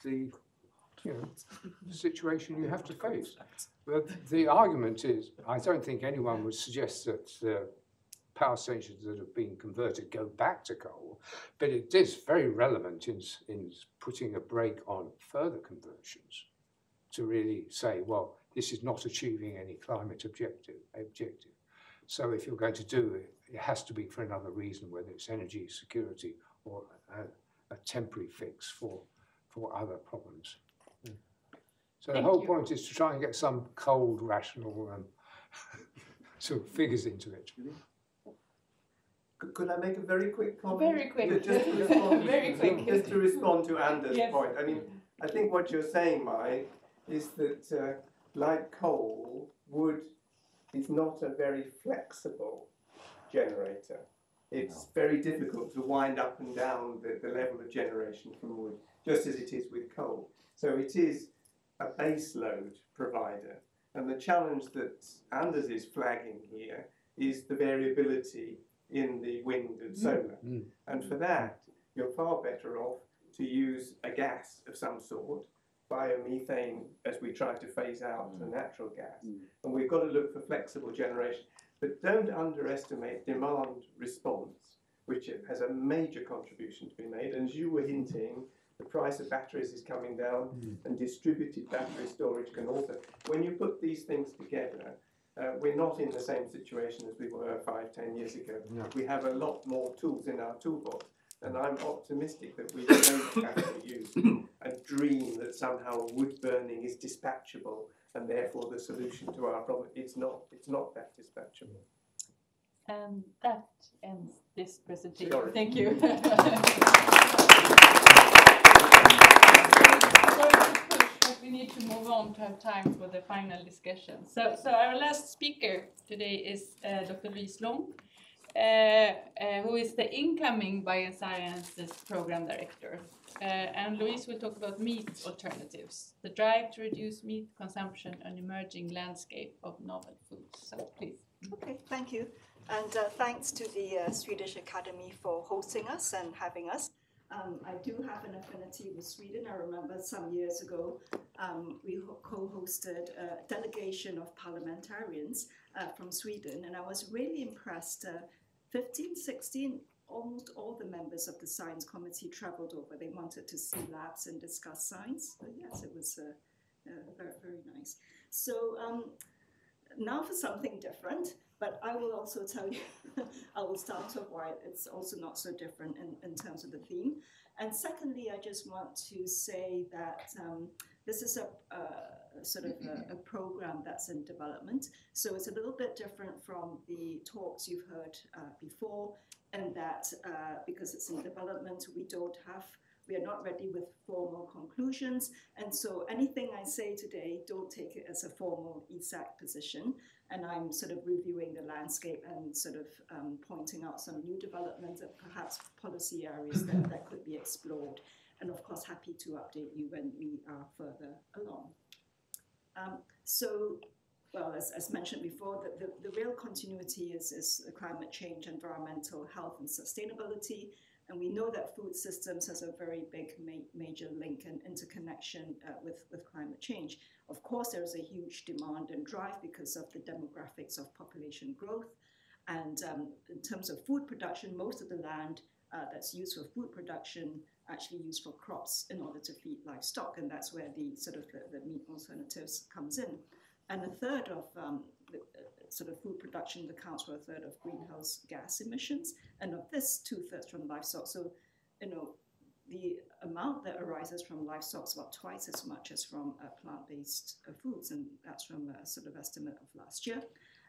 the situation you have to face. But the argument is, I don't think anyone would suggest that the power stations that have been converted go back to coal, but it is very relevant in putting a brake on further conversions to really say, well, this is not achieving any climate objective. So if you're going to do it, it has to be for another reason, whether it's energy security or a temporary fix for other problems. So the whole point is to try and get some cold, rational sort of figures into it. Could I make a very quick comment? Very quick. Just to respond, Very quick. Just to respond to Anders' Yes. point. I mean, I think what you're saying, Mike, is that like coal, wood is not a very flexible generator. It's very difficult to wind up and down the level of generation from wood, just as it is with coal. So it is a base load provider. And the challenge that Anders is flagging here is the variability in the wind and solar. And for that, you're far better off to use a gas of some sort, biomethane, as we try to phase out the natural gas. And we've got to look for flexible generation. But don't underestimate demand response, which has a major contribution to be made. And as you were hinting, the price of batteries is coming down, and distributed battery storage can also. When you put these things together, we're not in the same situation as we were 5, 10 years ago. No. We have a lot more tools in our toolbox, and I'm optimistic that we don't have to use a dream that somehow wood burning is dispatchable and therefore the solution to our problem. It's not that dispatchable. And that ends this presentation. Sorry. Thank you. We need to move on to have time for the final discussion. So our last speaker today is Dr. Louise Leong, who is the incoming Biosciences Programme Director. And Louise will talk about meat alternatives, the drive to reduce meat consumption, an emerging landscape of novel foods. So please. Okay, thank you. And thanks to the Swedish Academy for hosting us and having us. I do have an affinity with Sweden. I remember some years ago we co-hosted a delegation of parliamentarians from Sweden, and I was really impressed. 15, 16, almost all the members of the science committee traveled over. They wanted to see labs and discuss science. But yes, it was very, very nice. So now for something different. But I will also tell you, I will start off why it's also not so different in terms of the theme. And secondly, I just want to say that this is a sort of a program that's in development. So it's a little bit different from the talks you've heard before, and that because it's in development, we are not ready with formal conclusions. And so anything I say today, don't take it as a formal EASAC position. And I'm sort of reviewing the landscape and sort of pointing out some new developments and perhaps policy areas that could be explored. And of course, happy to update you when we are further along. So well, as mentioned before, the real continuity is climate change, environmental health and sustainability. And we know that food systems has a very big major link and interconnection with climate change. Of course, there is a huge demand and drive because of the demographics of population growth. And in terms of food production, most of the land that's used for food production actually used for crops in order to feed livestock. And that's where the sort of the meat alternatives comes in. And a third of sort of food production accounts for a third of greenhouse gas emissions, and of this, 2/3 from livestock. So, you know, the amount that arises from livestock is about twice as much as from plant-based foods, and that's from a sort of estimate of last year.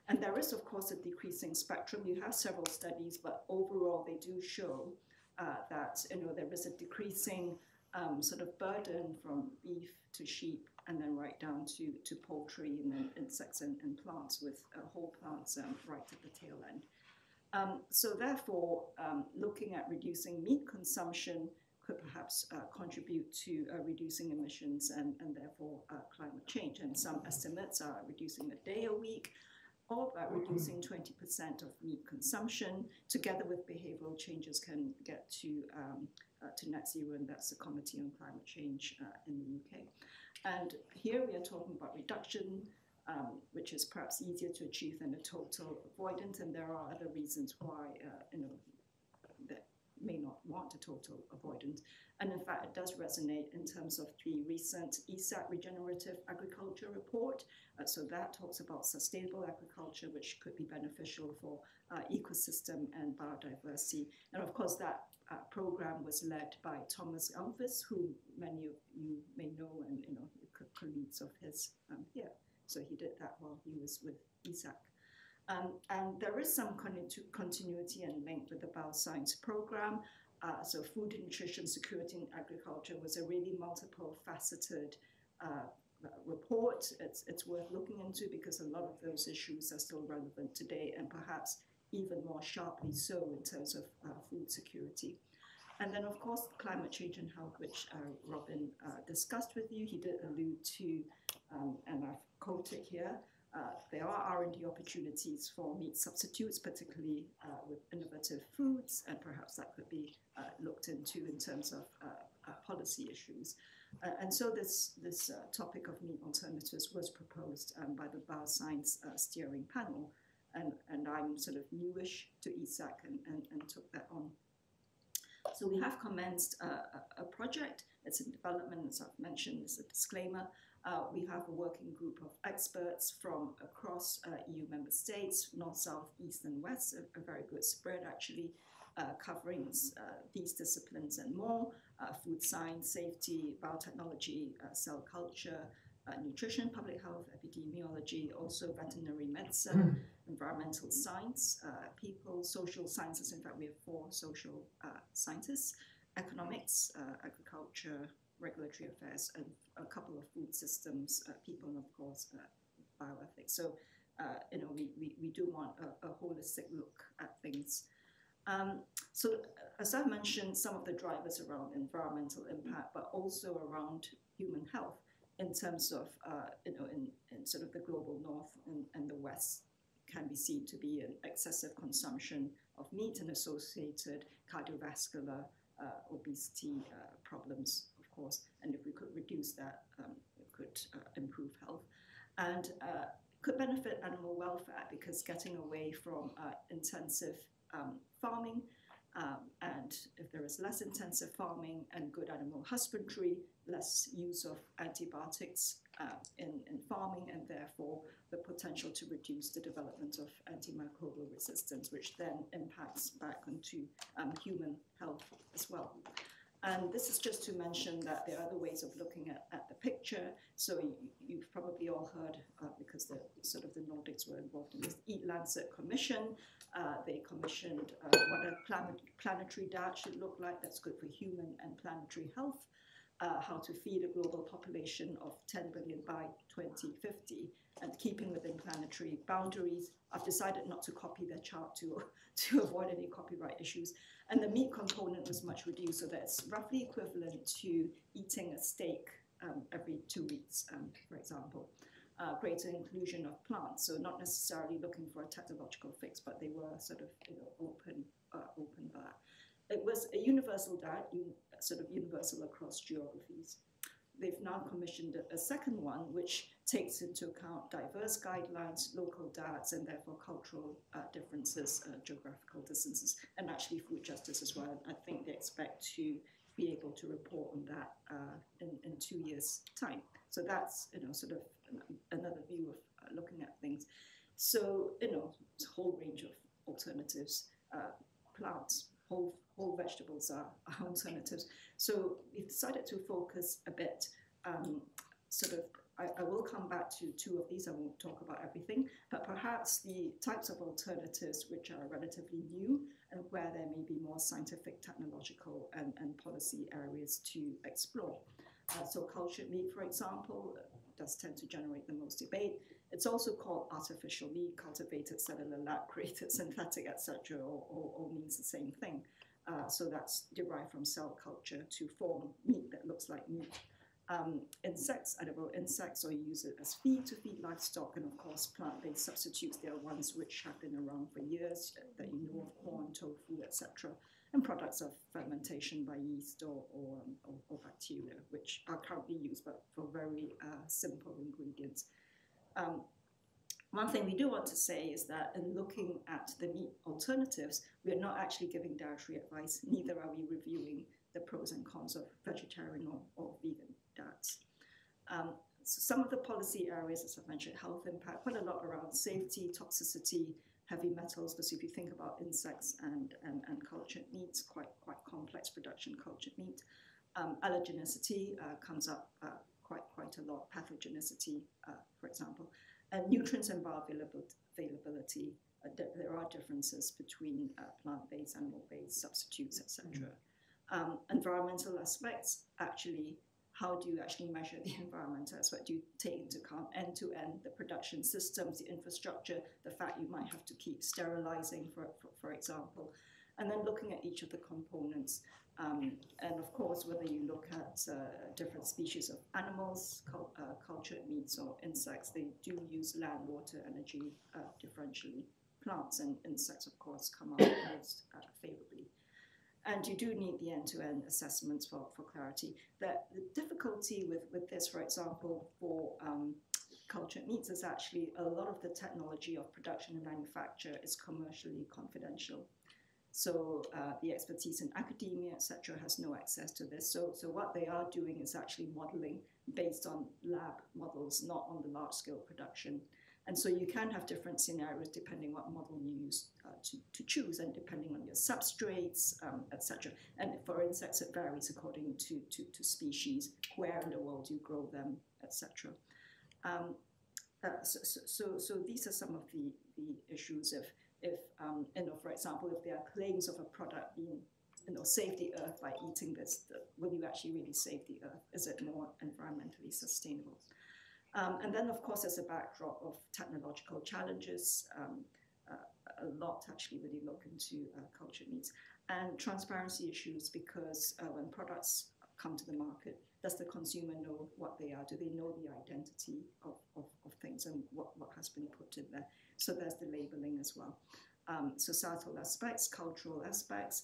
And there is, of course, a decreasing spectrum. You have several studies, but overall, they do show that, you know, there is a decreasing sort of burden from beef to sheep, and then right down to poultry and then insects and plants, with whole plants right at the tail end. So therefore, looking at reducing meat consumption could perhaps contribute to reducing emissions and therefore climate change. And some estimates are reducing a day a week, or about reducing 20% of meat consumption. Together with behavioral changes can get to net zero, and that's the Committee on Climate Change in the UK. And here we are talking about reduction, which is perhaps easier to achieve than a total avoidance, and there are other reasons why you know, that may not want a total avoidance. And in fact, it does resonate in terms of the recent EASAC Regenerative Agriculture report. So that talks about sustainable agriculture, which could be beneficial for ecosystem and biodiversity. And of course, that program was led by Thomas Elvis, who many of you may know, and you know, colleagues of his here. So he did that while he was with EASAC. And there is some continuity and link with the bioscience program. So food and nutrition security in agriculture was a really multiple faceted report. It's worth looking into because a lot of those issues are still relevant today, and perhaps even more sharply so in terms of food security. And then, of course, climate change and health, which Robin discussed with you. He did allude to, and I've quoted here, there are R&D opportunities for meat substitutes, particularly with innovative foods, and perhaps that could be looked into in terms of policy issues. And so this topic of meat alternatives was proposed by the Bioscience Steering Panel, and I'm sort of newish to EASAC and took that on. So we have commenced a project. It's in development, as I've mentioned, as a disclaimer. We have a working group of experts from across EU member states, north, south, east, and west, a very good spread actually, covering these disciplines and more, food science, safety, biotechnology, cell culture, nutrition, public health, epidemiology, also veterinary medicine, environmental science, people, social sciences. In fact, we have 4 social scientists, economics, agriculture, regulatory affairs, and a couple of food systems, people, and of course, bioethics. So, you know, we do want a holistic look at things. So, as I mentioned, some of the drivers around environmental impact, but also around human health in terms of, you know, in sort of the global north and the west can be seen to be an excessive consumption of meat and associated cardiovascular obesity problems, of course. And if we could reduce that, it could improve health. And could benefit animal welfare because getting away from intensive farming, and if there is less intensive farming and good animal husbandry, less use of antibiotics in farming, and therefore the potential to reduce the development of antimicrobial resistance, which then impacts back onto human health as well. And this is just to mention that there are other ways of looking at the picture. So you've probably all heard, because the Nordics were involved in this Eat Lancet Commission. They commissioned what a planetary diet should look like that's good for human and planetary health, how to feed a global population of 10 billion by 2050, and keeping within planetary boundaries. I've decided not to copy their chart to avoid any copyright issues. And the meat component was much reduced, so that's roughly equivalent to eating a steak every 2 weeks, for example. greater inclusion of plants. So not necessarily looking for a technological fix, but they were sort of open for that. It was a universal diet, sort of universal across geographies. They've now commissioned a second one, which takes into account diverse guidelines, local diets, and therefore cultural differences, geographical distances, and actually food justice as well. I think they expect to be able to report on that in 2 years' time. So that's, sort of another view of looking at things. So, it's a whole range of alternatives, plants, whole vegetables are alternatives. So we've decided to focus a bit, I will come back to 2 of these, I won't talk about everything, but perhaps the types of alternatives which are relatively new and where there may be more scientific, technological and policy areas to explore. So cultured meat, for example, does tend to generate the most debate. It's also called artificial meat, cultivated, cellular, lab-created, synthetic, etc., all means the same thing. So that's derived from cell culture to form meat that looks like meat. Insects, edible insects, or you use it as feed to feed livestock, and of course plant-based substitutes. There are ones which have been around for years that you know of, corn, tofu, etc., and products of fermentation by yeast or bacteria, which are currently used, but for very simple ingredients. One thing we do want to say is that in looking at the meat alternatives, we are not actually giving dietary advice, neither are we reviewing the pros and cons of vegetarian or vegan diets. So some of the policy areas, as I mentioned, health impact, quite a lot around safety, toxicity, heavy metals, because if you think about insects and cultured meats, quite complex production cultured meat. Allergenicity comes up quite a lot, pathogenicity, for example. And nutrients and bioavailability, there are differences between plant-based, animal-based substitutes, etc. Environmental aspects, actually, how do you actually measure the environmental aspect? Do you take into account end-to-end, the production systems, the infrastructure, the fact you might have to keep sterilizing, for example, and then looking at each of the components. And of course, whether you look at different species of animals, cultured meats or insects, they do use land, water, energy differentially. Plants and insects, of course, come out most favorably. And you do need the end-to-end assessments for clarity. The difficulty with this, for example, for cultured meats is actually a lot of the technology of production and manufacture is commercially confidential. So the expertise in academia, etc., has no access to this. So what they are doing is actually modeling based on lab models, not on the large-scale production. And so you can have different scenarios depending what model you use to choose, and depending on your substrates, etc. And for insects, it varies according to species, where in the world you grow them, etc. So these are some of the issues. If for example, if there are claims of a product being, save the earth by eating this, will you actually really save the earth? Is it more environmentally sustainable? And then, of course, there's a backdrop of technological challenges. A lot actually really look into cultured meats, and transparency issues, because when products come to the market, does the consumer know what they are? Do they know the identity of things and what has been put in there? So there's the labeling as well. Societal aspects, cultural aspects,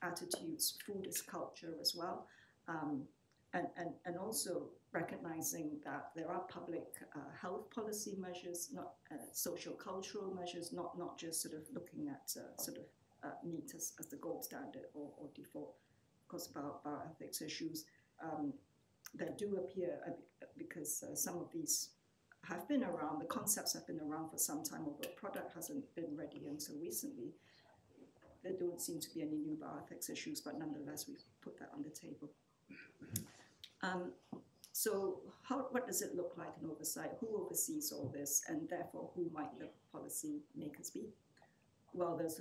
attitudes, food is culture as well. And also recognizing that there are public health policy measures, not social cultural measures, not just sort of looking at meat as the gold standard or default. Of course, bioethics issues that do appear because some of these have been around, the concepts have been around for some time, although a product hasn't been ready until recently. There don't seem to be any new bioethics issues, but nonetheless, we've put that on the table. So what does it look like in oversight? Who oversees all this, and therefore who might the policy makers be? Well, there's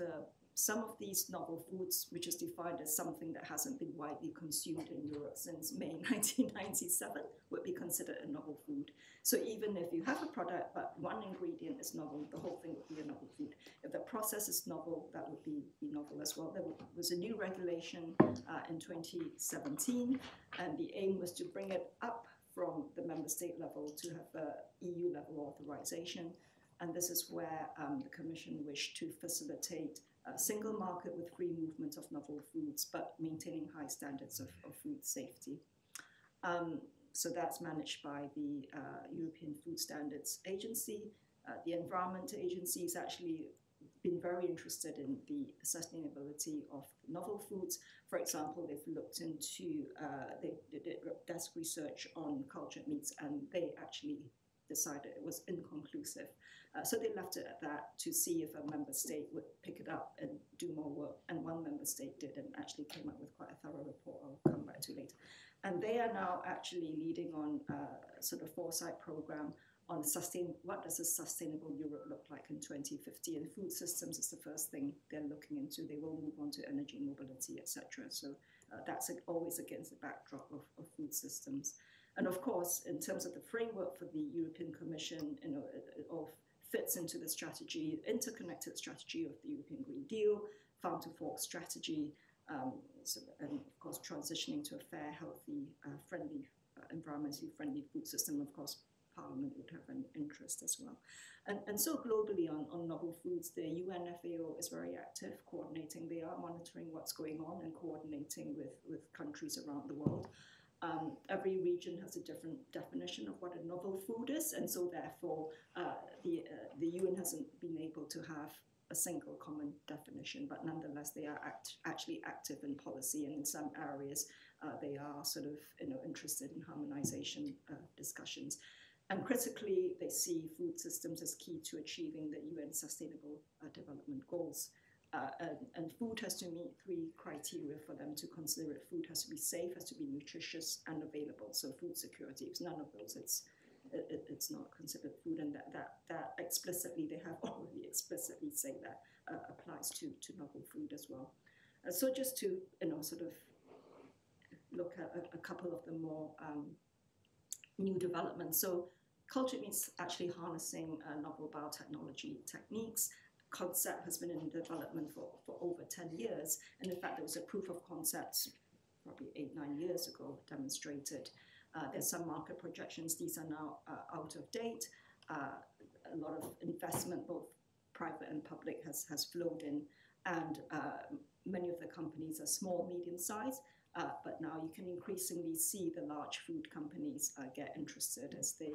some of these novel foods, which is defined as something that hasn't been widely consumed in Europe since May 1997, would be considered a novel food. So even if you have a product, but one ingredient is novel, the whole thing would be a novel food. If the process is novel, that would be novel as well. There was a new regulation in 2017, and the aim was to bring it up from the member state level to have a EU level authorization. And this is where the Commission wished to facilitate a single market with free movement of novel foods, but maintaining high standards of food safety. So that's managed by the European Food Standards Agency. The Environment Agency has actually been very interested in the sustainability of novel foods. For example, they've looked into, they did desk research on cultured meats, and they actually decided it was inconclusive. So they left it at that to see if a member state would pick it up and do more work. And one member state did and actually came up with quite a thorough report I'll come back to later. And they are now actually leading on a sort of foresight program on what does a sustainable Europe look like in 2050. And food systems is the first thing they're looking into. They will move on to energy mobility, etc. So that's always against the backdrop of food systems. And of course, in terms of the framework for the European Commission, you know, it all fits into the strategy, interconnected strategy of the European Green Deal, farm to fork strategy, and of course transitioning to a fair, healthy, friendly, environmentally friendly food system. Of course, Parliament would have an interest as well. And so globally on novel foods, the UN FAO is very active, coordinating. They are monitoring what's going on and coordinating with countries around the world. Every region has a different definition of what a novel food is, and so therefore the UN hasn't been able to have a single common definition, but nonetheless they are actually active in policy, and in some areas they are sort of interested in harmonization discussions. And critically, they see food systems as key to achieving the UN Sustainable Development Goals. And food has to meet 3 criteria for them to consider it. Food has to be safe, has to be nutritious and available. So food security, if none of those, it's not considered food. And that explicitly, they have already explicitly say that applies to novel food as well. So just to sort of look at a couple of the more new developments. So cultured meats actually harnessing novel biotechnology techniques. Concept has been in development for over 10 years. And in fact, there was a proof of concept probably 8-9 years ago demonstrated. There's some market projections. These are now out of date. A lot of investment, both private and public, has flowed in. And many of the companies are small, medium size. But now you can increasingly see the large food companies get interested as they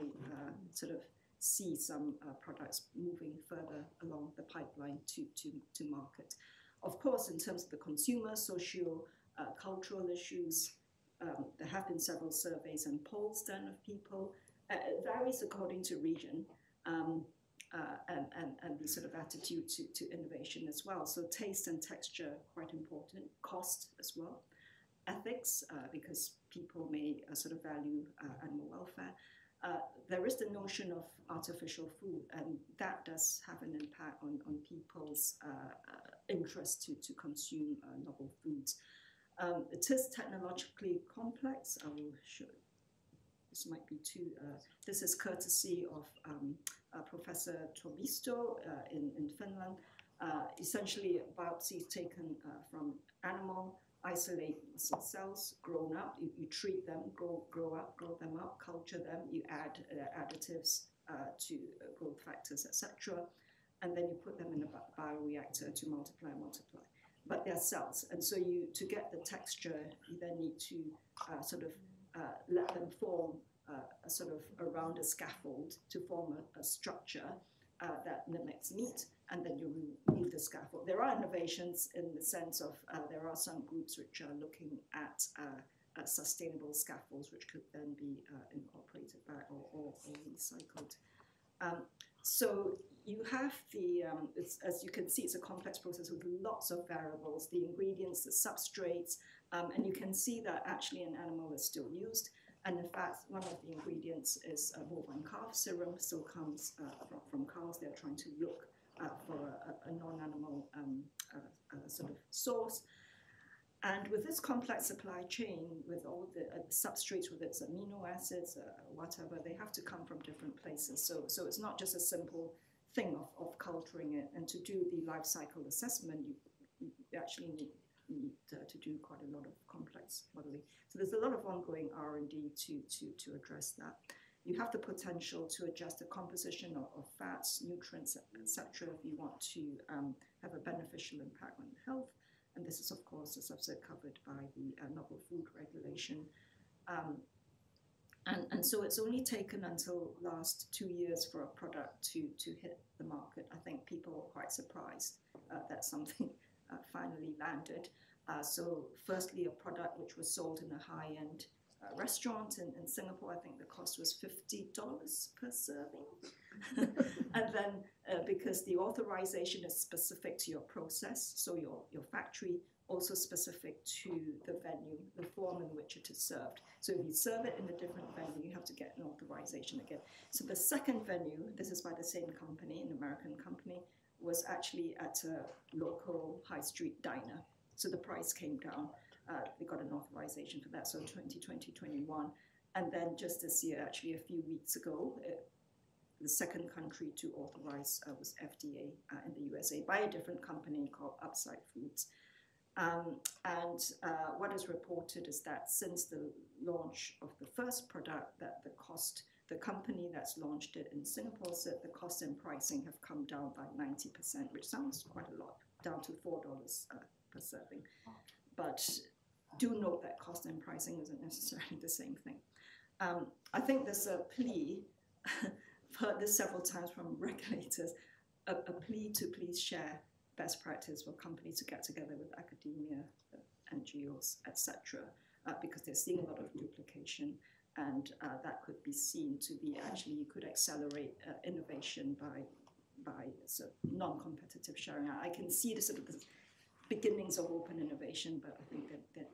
sort of see some products moving further along the pipeline to market. Of course, in terms of the consumer, socio-cultural issues, there have been several surveys and polls done of people. It varies according to region and the sort of attitude to innovation as well. So taste and texture, quite important. Cost as well. Ethics, because people may sort of value animal welfare. There is the notion of artificial food, and that does have an impact on people's interest to consume novel foods. It is technologically complex. I will show. This might be too. This is courtesy of Professor Torbisto in Finland. Essentially, biopsies taken from animal. Isolate cells, grown up, you treat them, grow them up, culture them, you add additives to growth factors, etc. And then you put them in a bioreactor to multiply. But they're cells, and so to get the texture, you then need to sort of let them form sort of around a scaffold to form a structure that mimics meat. And then you remove the scaffold. There are innovations in the sense of there are some groups which are looking at sustainable scaffolds which could then be incorporated back or recycled. So you have the, as you can see, it's a complex process with lots of variables, the ingredients, the substrates, and you can see that actually an animal is still used. And in fact, one of the ingredients is bovine calf serum, still comes from cows. They're trying to look for a non-animal sort of source. And with this complex supply chain, with all the substrates, with its amino acids, whatever, they have to come from different places. So it's not just a simple thing of culturing it. And to do the life cycle assessment, you actually need need to do quite a lot of complex modeling. So there's a lot of ongoing R&D to address that. You have the potential to adjust the composition of fats, nutrients, etc. if you want to have a beneficial impact on health. And this is, of course, a subset covered by the novel food regulation. And so it's only taken until last 2 years for a product to hit the market. I think people were quite surprised that something finally landed. So firstly, a product which was sold in a high-end restaurant in Singapore. I think the cost was $50 per serving. And then because the authorization is specific to your process, so your factory, also specific to the venue, the form in which it is served. So if you serve it in a different venue, you have to get an authorization again. So the second venue, this is by the same company, an American company, was actually at a local high street diner. So the price came down. They got an authorization for that, so 2020-21. And then just this year, actually a few weeks ago, the second country to authorize was FDA in the USA by a different company called Upside Foods. What is reported is that since the launch of the first product, that the company that's launched it in Singapore said the cost and pricing have come down by 90%, which sounds quite a lot, down to $4 per serving. But do note that cost and pricing isn't necessarily the same thing. I think there's a plea, I've heard this several times from regulators, a plea to please share best practice for companies to get together with academia, NGOs, etc., because they're seeing a lot of duplication, and that could be seen to be actually, you could accelerate innovation by sort of non-competitive sharing. I can see the sort of the beginnings of open innovation, but I think that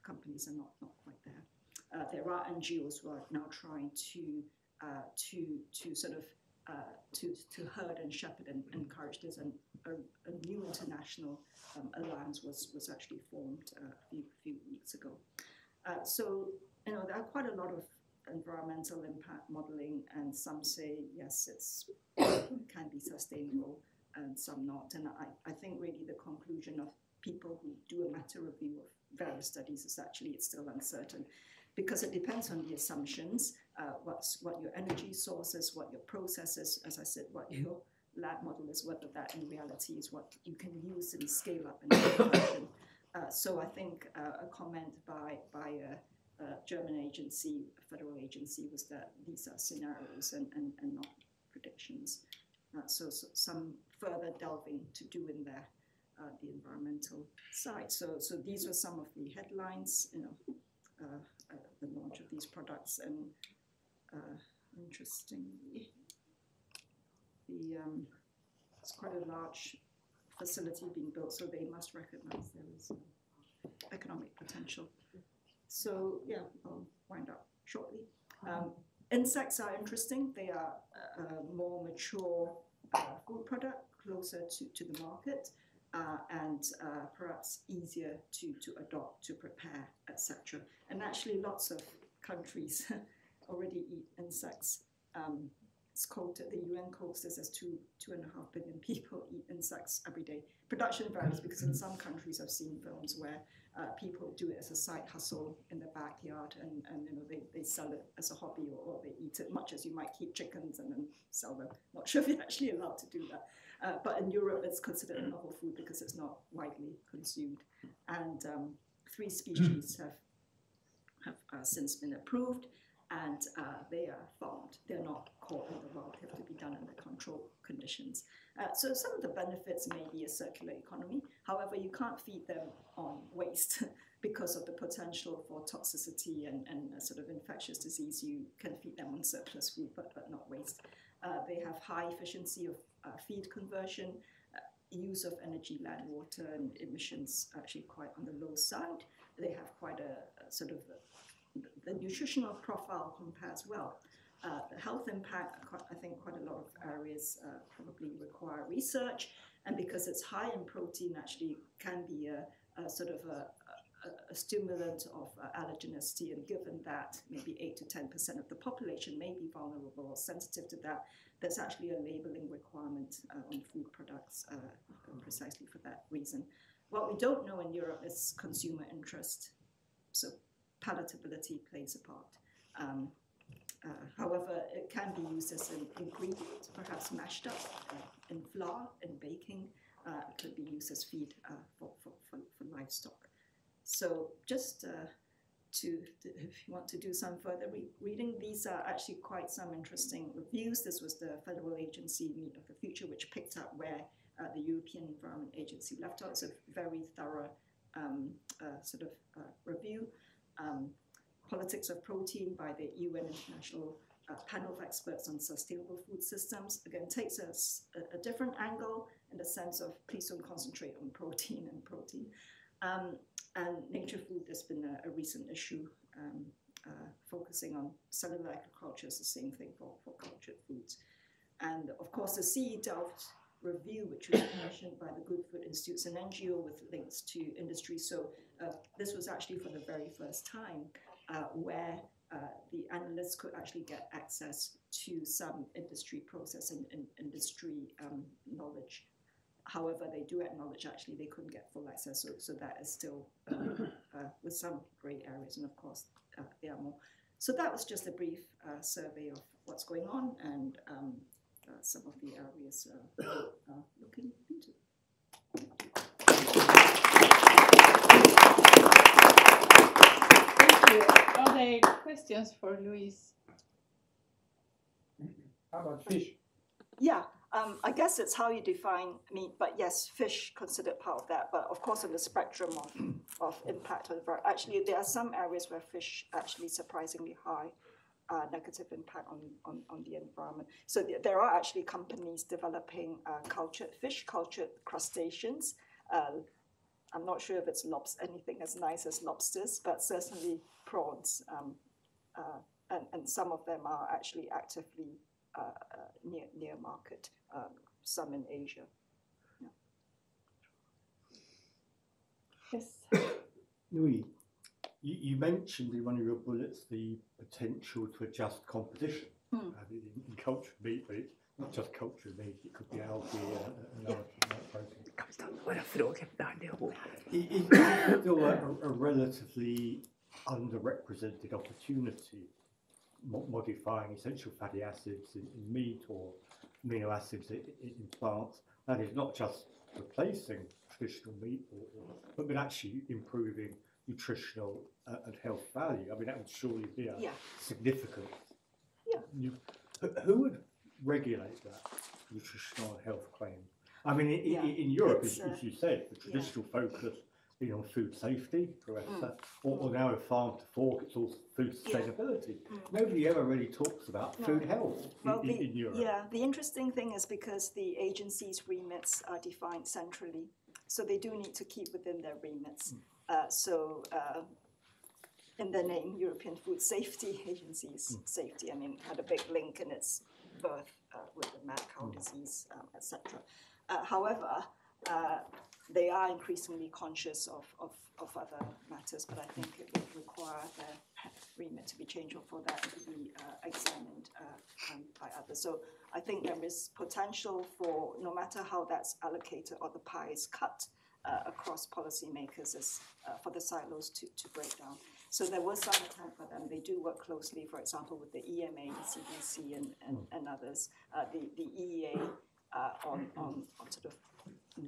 companies are not quite there. There are NGOs who are now trying to sort of to herd and shepherd and encourage this, and a new international alliance was actually formed a few weeks ago. So there are quite a lot of environmental impact modeling, and some say yes, it can be sustainable, and some not. And I think really the conclusion of people who do a meta review of various studies is actually it's still uncertain, because it depends on the assumptions, what your energy source is, what your process is, as I said, what your lab model is, whether that in reality is what you can use in scale up and production. So I think a comment by a German agency, a federal agency, was that these are scenarios and not predictions. So some further delving to do in there, the environmental side. So these were some of the headlines, the launch of these products, and interestingly, it's quite a large facility being built, so they must recognize there is economic potential. So yeah, I'll wind up shortly. Insects are interesting. They are a more mature food product, closer to the market, and perhaps easier to adopt, to prepare, etc. And actually lots of countries already eat insects. It's quoted, the UN quotes this as 2.5 billion people eat insects every day. Production varies because in some countries I've seen films where people do it as a side hustle in their backyard, and they sell it as a hobby, or they eat it much as you might keep chickens and then sell them. Not sure if you're actually allowed to do that. But in Europe it's considered a novel food because it's not widely consumed. And 3 species have since been approved, and they are farmed. They're not caught in the wild. They have to be done under controlled conditions. So some of the benefits may be a circular economy. However, you can't feed them on waste because of the potential for toxicity and sort of infectious disease. You can feed them on surplus food, but not waste. They have high efficiency of feed conversion, use of energy, land, water, and emissions actually quite on the low side. They have quite a sort of the nutritional profile compares well. The health impact, I think quite a lot of areas probably require research, and because it's high in protein, actually can be a sort of a stimulant of allergenicity, and given that maybe 8 to 10% of the population may be vulnerable or sensitive to that, there's actually a labeling requirement on food products precisely for that reason. What we don't know in Europe is consumer interest. So palatability plays a part. However, it can be used as an ingredient, perhaps mashed up in flour, in baking. It could be used as feed for livestock. So just if you want to do some further reading, these are actually quite some interesting reviews. This was the Federal Agency Meat of the Future, which picked up where the European Environment Agency left out. It's a very thorough review. Politics of Protein by the UN International Panel of Experts on Sustainable Food Systems, again, takes a different angle in the sense of please don't concentrate on protein and protein. And Nature Food, there's been a recent issue focusing on cellular agriculture. It's the same thing for cultured foods. And of course, the CE Delft review, which was commissioned by the Good Food Institute, is an NGO with links to industry. So this was actually for the very first time where the analysts could actually get access to some industry process and industry knowledge. However, they do acknowledge actually they couldn't get full access, so that is still with some grey areas, and of course there are more. So that was just a brief survey of what's going on and some of the areas looking into. Thank you. Are there questions for Louise? How about fish? Yeah, I guess it's how you define meat, but yes, fish considered part of that. But of course, on the spectrum of impact on the environment, actually, there are some areas where fish actually surprisingly high negative impact on the environment. So there are actually companies developing cultured fish, cultured crustaceans. I'm not sure if it's anything as nice as lobsters, but certainly prawns. And some of them are actually actively near market, some in Asia. Yeah. Yes. Louis, you mentioned in one of your bullets the potential to adjust composition in cultured meat, but it's not just cultured meat, it could be algae and other proteins. It's still a relatively underrepresented opportunity, modifying essential fatty acids in meat or amino acids in plants. That is not just replacing traditional meat, but actually improving nutritional and health value. I mean, that would surely be a significant. Yeah. Who would regulate that nutritional and health claim? I mean, in Europe, as you said, the traditional focus being on food safety, or now with farm to fork, it's also food sustainability. Nobody ever really talks about food health in Europe. Yeah, the interesting thing is because the agencies' remits are defined centrally, so they do need to keep within their remits. In the name, European Food Safety Agency's safety, I mean, had a big link in its birth with the mad cow disease, etc. However, they are increasingly conscious of other matters, but I think it would require their remit to be changed or for that to be examined by others. So I think there is potential for, no matter how that's allocated or the pie is cut across policymakers, for the silos to break down. So there was some attempt for them. They do work closely, for example, with the EMA, CDC, and others, the EEA on sort of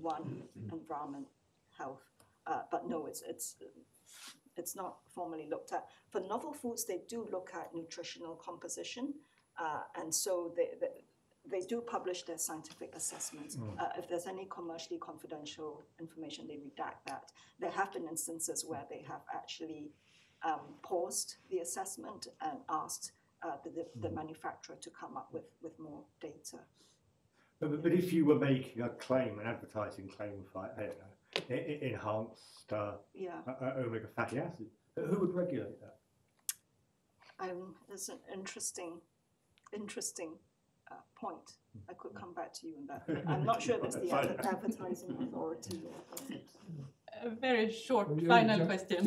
one environment health, but no, it's not formally looked at. For novel foods, they do look at nutritional composition, and so they do publish their scientific assessments. If there's any commercially confidential information, they redact that. There have been instances where they have actually paused the assessment and asked the manufacturer to come up with more data. But if you were making a claim, an advertising claim for enhanced omega fatty acids, who would regulate that? It's an interesting point. I could come back to you on that. But I'm not sure if it's the advertising authority. A very short final question.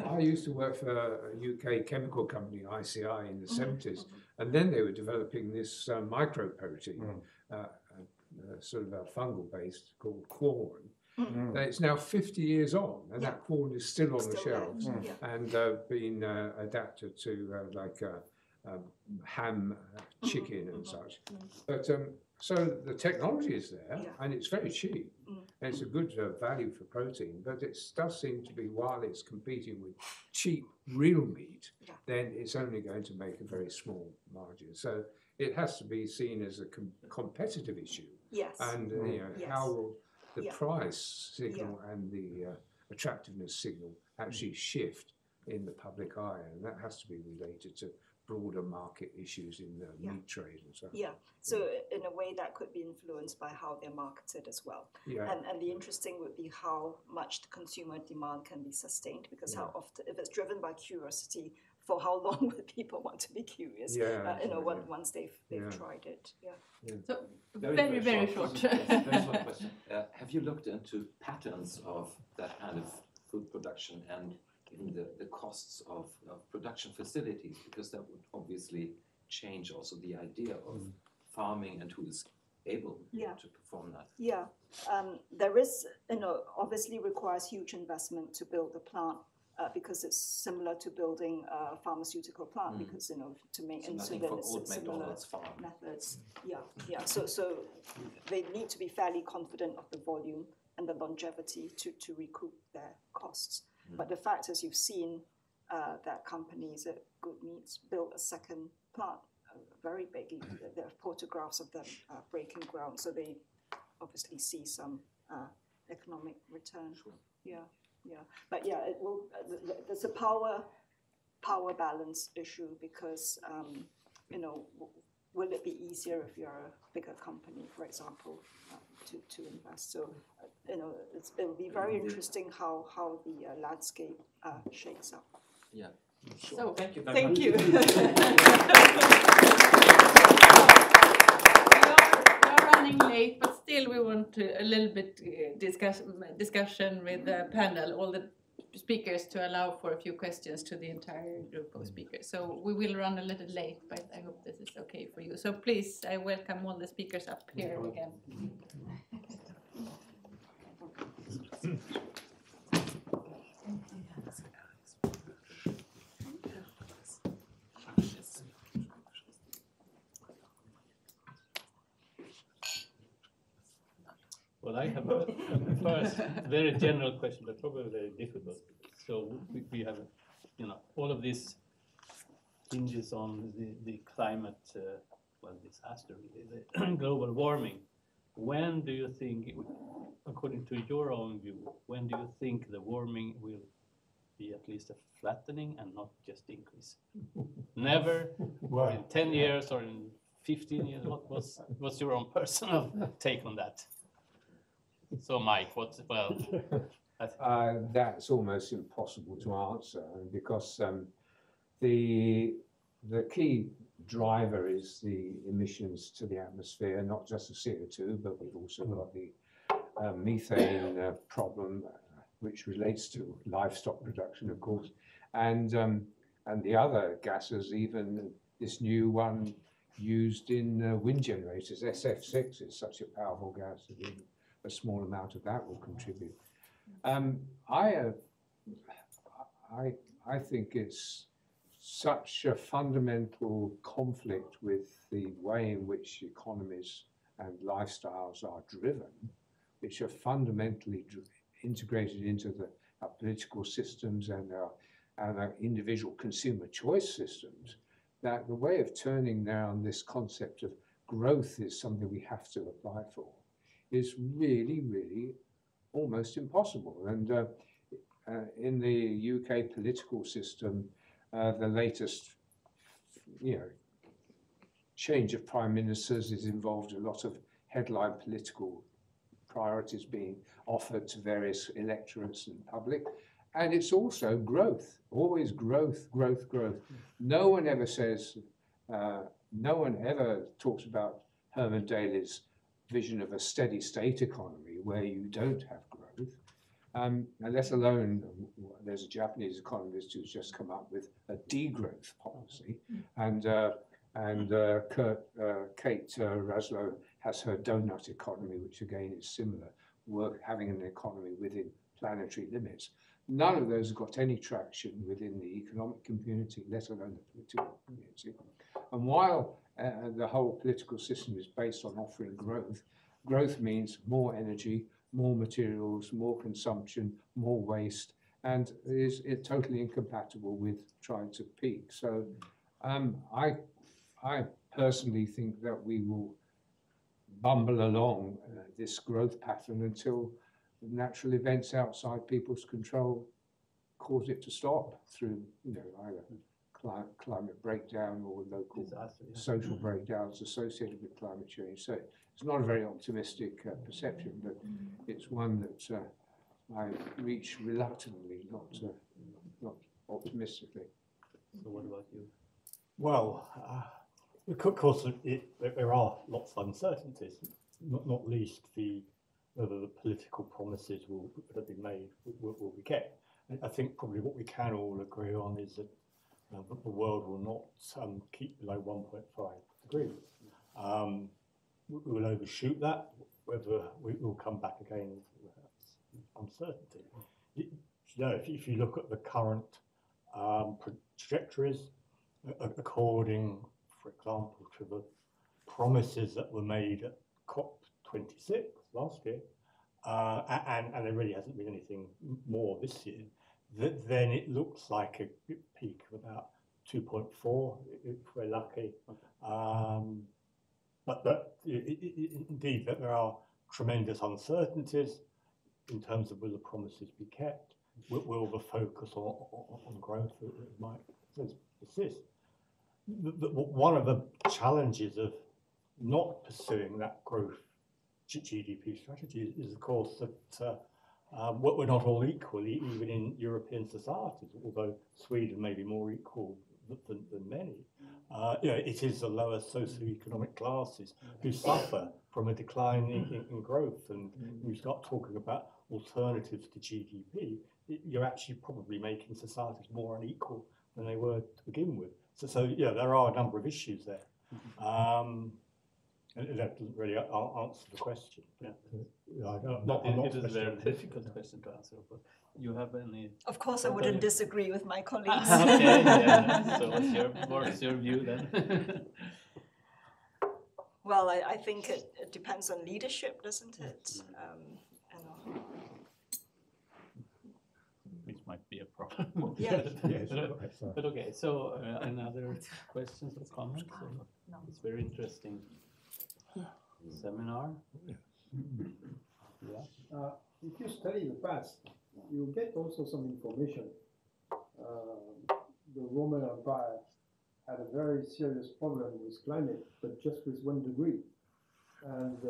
I used to work for a UK chemical company, ICI, in the 70s, and then they were developing this microprotein, sort of a fungal based called corn, It's now 50 years on, and that corn is still on the shelves and been adapted to like ham, chicken, and such. But so the technology is there, and it's very cheap. And it's a good value for protein, but it does seem to be, while it's competing with cheap real meat, then it's only going to make a very small margin. So it has to be seen as a competitive issue. Yes. And how will the price signal and the attractiveness signal actually shift in the public eye? And that has to be related to broader market issues in the meat trade and so on. Yeah, so in a way that could be influenced by how they're marketed as well. And the interesting would be how much the consumer demand can be sustained, because how often, if it's driven by curiosity, for how long would people want to be curious? Once they've tried it. So very short. Very short question. Have you looked into patterns of that kind of food production and even the costs of production facilities? Because that would obviously change also the idea of farming and who is able to perform that. There is, obviously requires huge investment to build a plant. Because it's similar to building a pharmaceutical plant, because to make insulin, it's similar methods. So they need to be fairly confident of the volume and the longevity to recoup their costs. But the fact is, you've seen that companies at Good Meats built a second plant, very big. There are photographs of them breaking ground, so they obviously see some economic return. But it will. There's a power balance issue, because will it be easier if you're a bigger company, for example, to invest? So it'll be very interesting how the landscape shakes up. Sure. So thank you. Thank you. We are running late, but still we want a little bit discussion with the panel, all the speakers, to allow for a few questions to the entire group of speakers. So we will run a little late, but I hope this is okay for you. So please, I welcome all the speakers up here again. Well, I have a first very general question, but probably very difficult. So we have, all of this hinges on the climate, disaster, really, the global warming. When do you think, according to your own view, when do you think the warming will be at least a flattening and not just increase? Never, in 10 years or in 15 years? What's your own personal take on that? So, Mike, that's almost impossible to answer, because the key driver is the emissions to the atmosphere, not just the CO2, but we've also got the methane problem, which relates to livestock production, of course, and the other gases, even this new one used in wind generators, SF6 is such a powerful gas that even a small amount of that will contribute. I think it's such a fundamental conflict with the way in which economies and lifestyles are driven, which are fundamentally integrated into our political systems and our individual consumer choice systems, that the way of turning down this concept of growth is something we have to apply for, is really, really almost impossible. And in the UK political system, the latest, change of prime ministers has involved a lot of headline political priorities being offered to various electorates and public. And it's also growth, always growth, growth, growth. No one ever says, no one ever talks about Herman Daly's vision of a steady state economy where you don't have growth, and let alone, there's a Japanese economist who's just come up with a degrowth policy, and Kate Raslow has her donut economy, which again is similar, having an economy within planetary limits. None of those have got any traction within the economic community, let alone the political community. And while the whole political system is based on offering growth, growth means more energy, more materials, more consumption, more waste, and is totally incompatible with trying to peak. So I personally think that we will bumble along this growth pattern until natural events outside people's control cause it to stop through, either climate breakdown or local social breakdowns associated with climate change. So it's not a very optimistic perception, but it's one that I reach reluctantly, not optimistically. So what about you? Well, of course, there are lots of uncertainties, not least whether the political promises that have been made will be kept. And I think probably what we can all agree on is that the world will not keep below 1.5 degrees. We will overshoot that, whether we will come back again is uncertainty. If you look at the current trajectories, according, for example, to the promises that were made at COP26 last year, and there really hasn't been anything more this year, then it looks like a peak of about 2.4 if we're lucky. But indeed, that there are tremendous uncertainties in terms of will the promises be kept, will the focus on growth, as Mike says, persist. One of the challenges of not pursuing that growth GDP strategy is, of course, that we're not all equal, even in European societies, although Sweden may be more equal than many. It is the lower socioeconomic classes who suffer from a decline in growth. And when you start talking about alternatives to GDP, you're actually probably making societies more unequal than they were to begin with. So there are a number of issues there. And that doesn't really answer the question. Yeah. It is a very difficult question to answer, but you have any... Of course, I wouldn't disagree with my colleagues. Okay, yeah. So what's your view then? Well, I think it depends on leadership, doesn't it? Which might be a problem. Yeah. But okay, so another questions or comments? No. It's very interesting seminar. Yeah. If you study the past, you get also some information. The Roman Empire had a very serious problem with climate, but just with 1 degree. And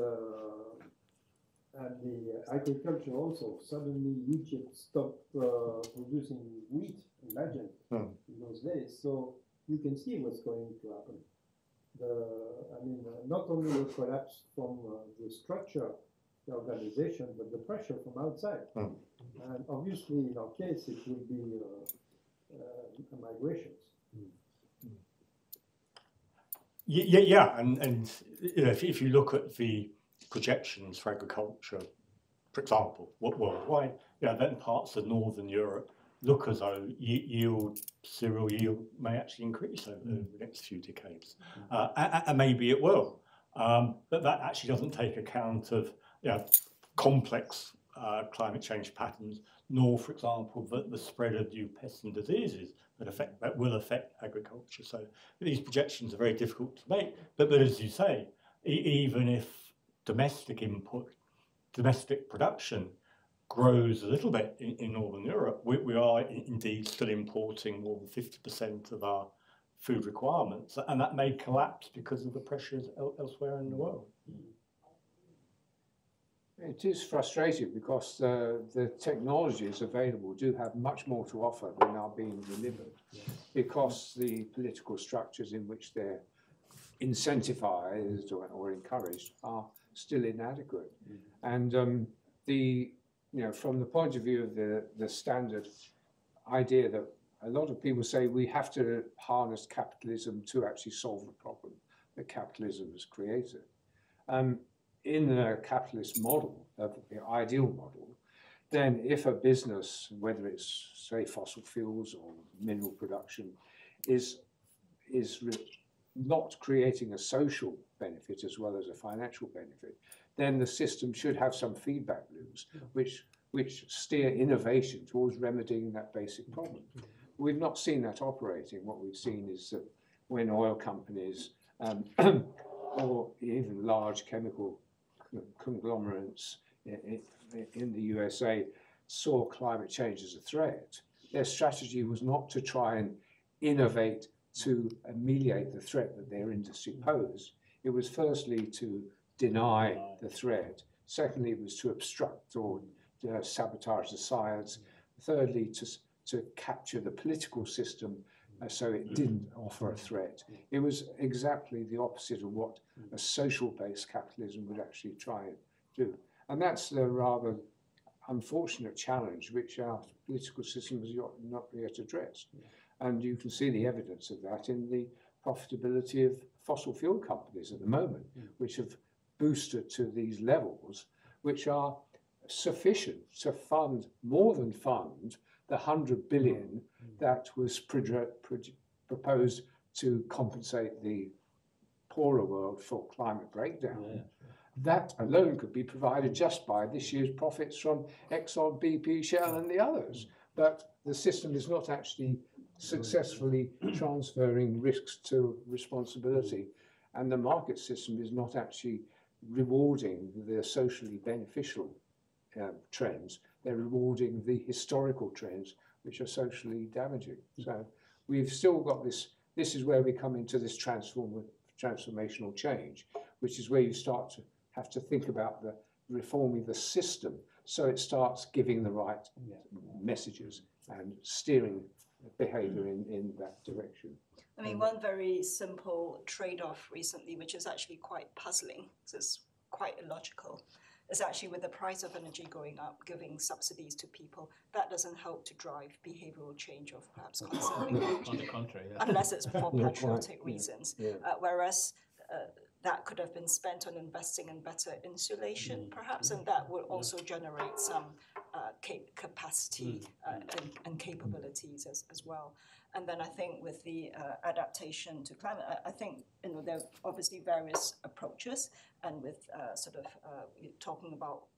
the agriculture also. Suddenly Egypt stopped producing wheat, imagine, in those days. So you can see what's going to happen. Not only the collapse from the structure, the organization, but the pressure from outside. And obviously, in our case, it will be migrations. Yeah, and if you look at the projections for agriculture, for example, worldwide, then parts of Northern Europe look as though cereal yield may actually increase over the next few decades. And maybe it will. But that actually doesn't take account of complex climate change patterns, nor, for example, the spread of new pests and diseases that will affect agriculture. So these projections are very difficult to make. But as you say, even if domestic production grows a little bit in Northern Europe, we are indeed still importing more than 50% of our food requirements, and that may collapse because of the pressures elsewhere in the world. It is frustrating because the technologies available do have much more to offer than are being delivered, because the political structures in which they're incentivized or encouraged are still inadequate. And from the point of view of the standard idea that a lot of people say we have to harness capitalism to actually solve the problem that capitalism has created. in a capitalist model, the ideal model, then if a business, whether it's, say, fossil fuels or mineral production, is not creating a social benefit as well as a financial benefit, then the system should have some feedback loops which steer innovation towards remedying that basic problem. We've not seen that operating. What we've seen is that when oil companies or even large chemical conglomerates in the USA saw climate change as a threat, their strategy was not to try and innovate to ameliorate the threat that their industry posed. It was firstly to deny the threat. Secondly, it was to obstruct or sabotage the science. Thirdly, to capture the political system so it didn't offer a threat. It was exactly the opposite of what a social-based capitalism would actually try and do. And that's the rather unfortunate challenge which our political system has not yet addressed. And you can see the evidence of that in the profitability of fossil fuel companies at the moment, which have boosted to these levels, which are sufficient to fund, more than fund, the 100 billion that was proposed to compensate the poorer world for climate breakdown. That alone could be provided just by this year's profits from Exxon, BP, Shell and the others. But the system is not actually successfully transferring risks to responsibility. And the market system is not actually rewarding the socially beneficial trends. They're rewarding the historical trends, which are socially damaging. So we've still got this is where we come into this transformational change, which is where you start to have to think about the reforming the system so it starts giving the right messages and steering behavior in that direction. I mean, one very simple trade-off recently, which is actually quite puzzling, because it's quite illogical, is actually with the price of energy going up, giving subsidies to people, that doesn't help to drive behavioral change of perhaps conserving energy. On the contrary, unless it's for patriotic reasons. Whereas that could have been spent on investing in better insulation, perhaps, and that would also generate some capacity and capabilities as well. And then I think with the adaptation to climate, I think there are obviously various approaches, and with talking about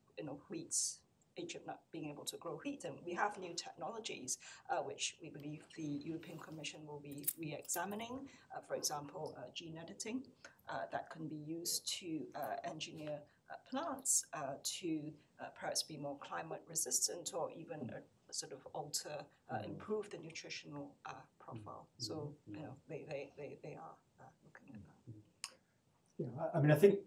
wheats, Egypt not being able to grow wheat, and we have new technologies which we believe the European Commission will be re-examining. For example, gene editing that can be used to engineer plants to perhaps be more climate resistant, or even alter, improve the nutritional profile. So they are looking at that. Yeah, I mean, I think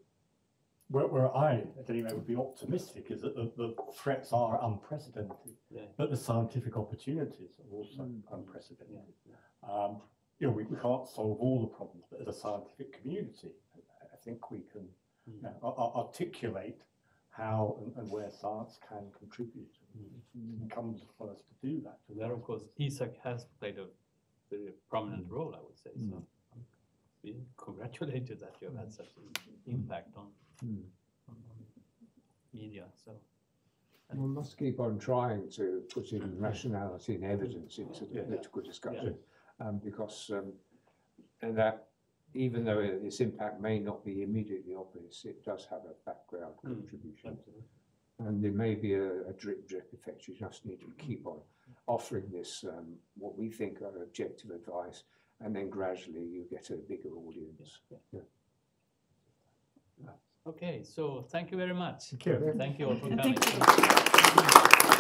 where I, at any rate, would be optimistic is that the threats are unprecedented, but the scientific opportunities are also unprecedented. We can't solve all the problems, but as a scientific community, I think we can articulate how and where science can contribute. It comes for us to do that. So there, of course, EASAC has played a very prominent role, I would say. So we congratulate you that you have had such an impact on media. So we must keep on trying to put in rationality and evidence into the political discussion, because and that even though its impact may not be immediately obvious, it does have a background contribution. And there may be a drip effect. You just need to keep on offering this, what we think are objective advice, and then gradually you get a bigger audience. Okay, so thank you very much. Thank you. Thank you all for coming. Thank you.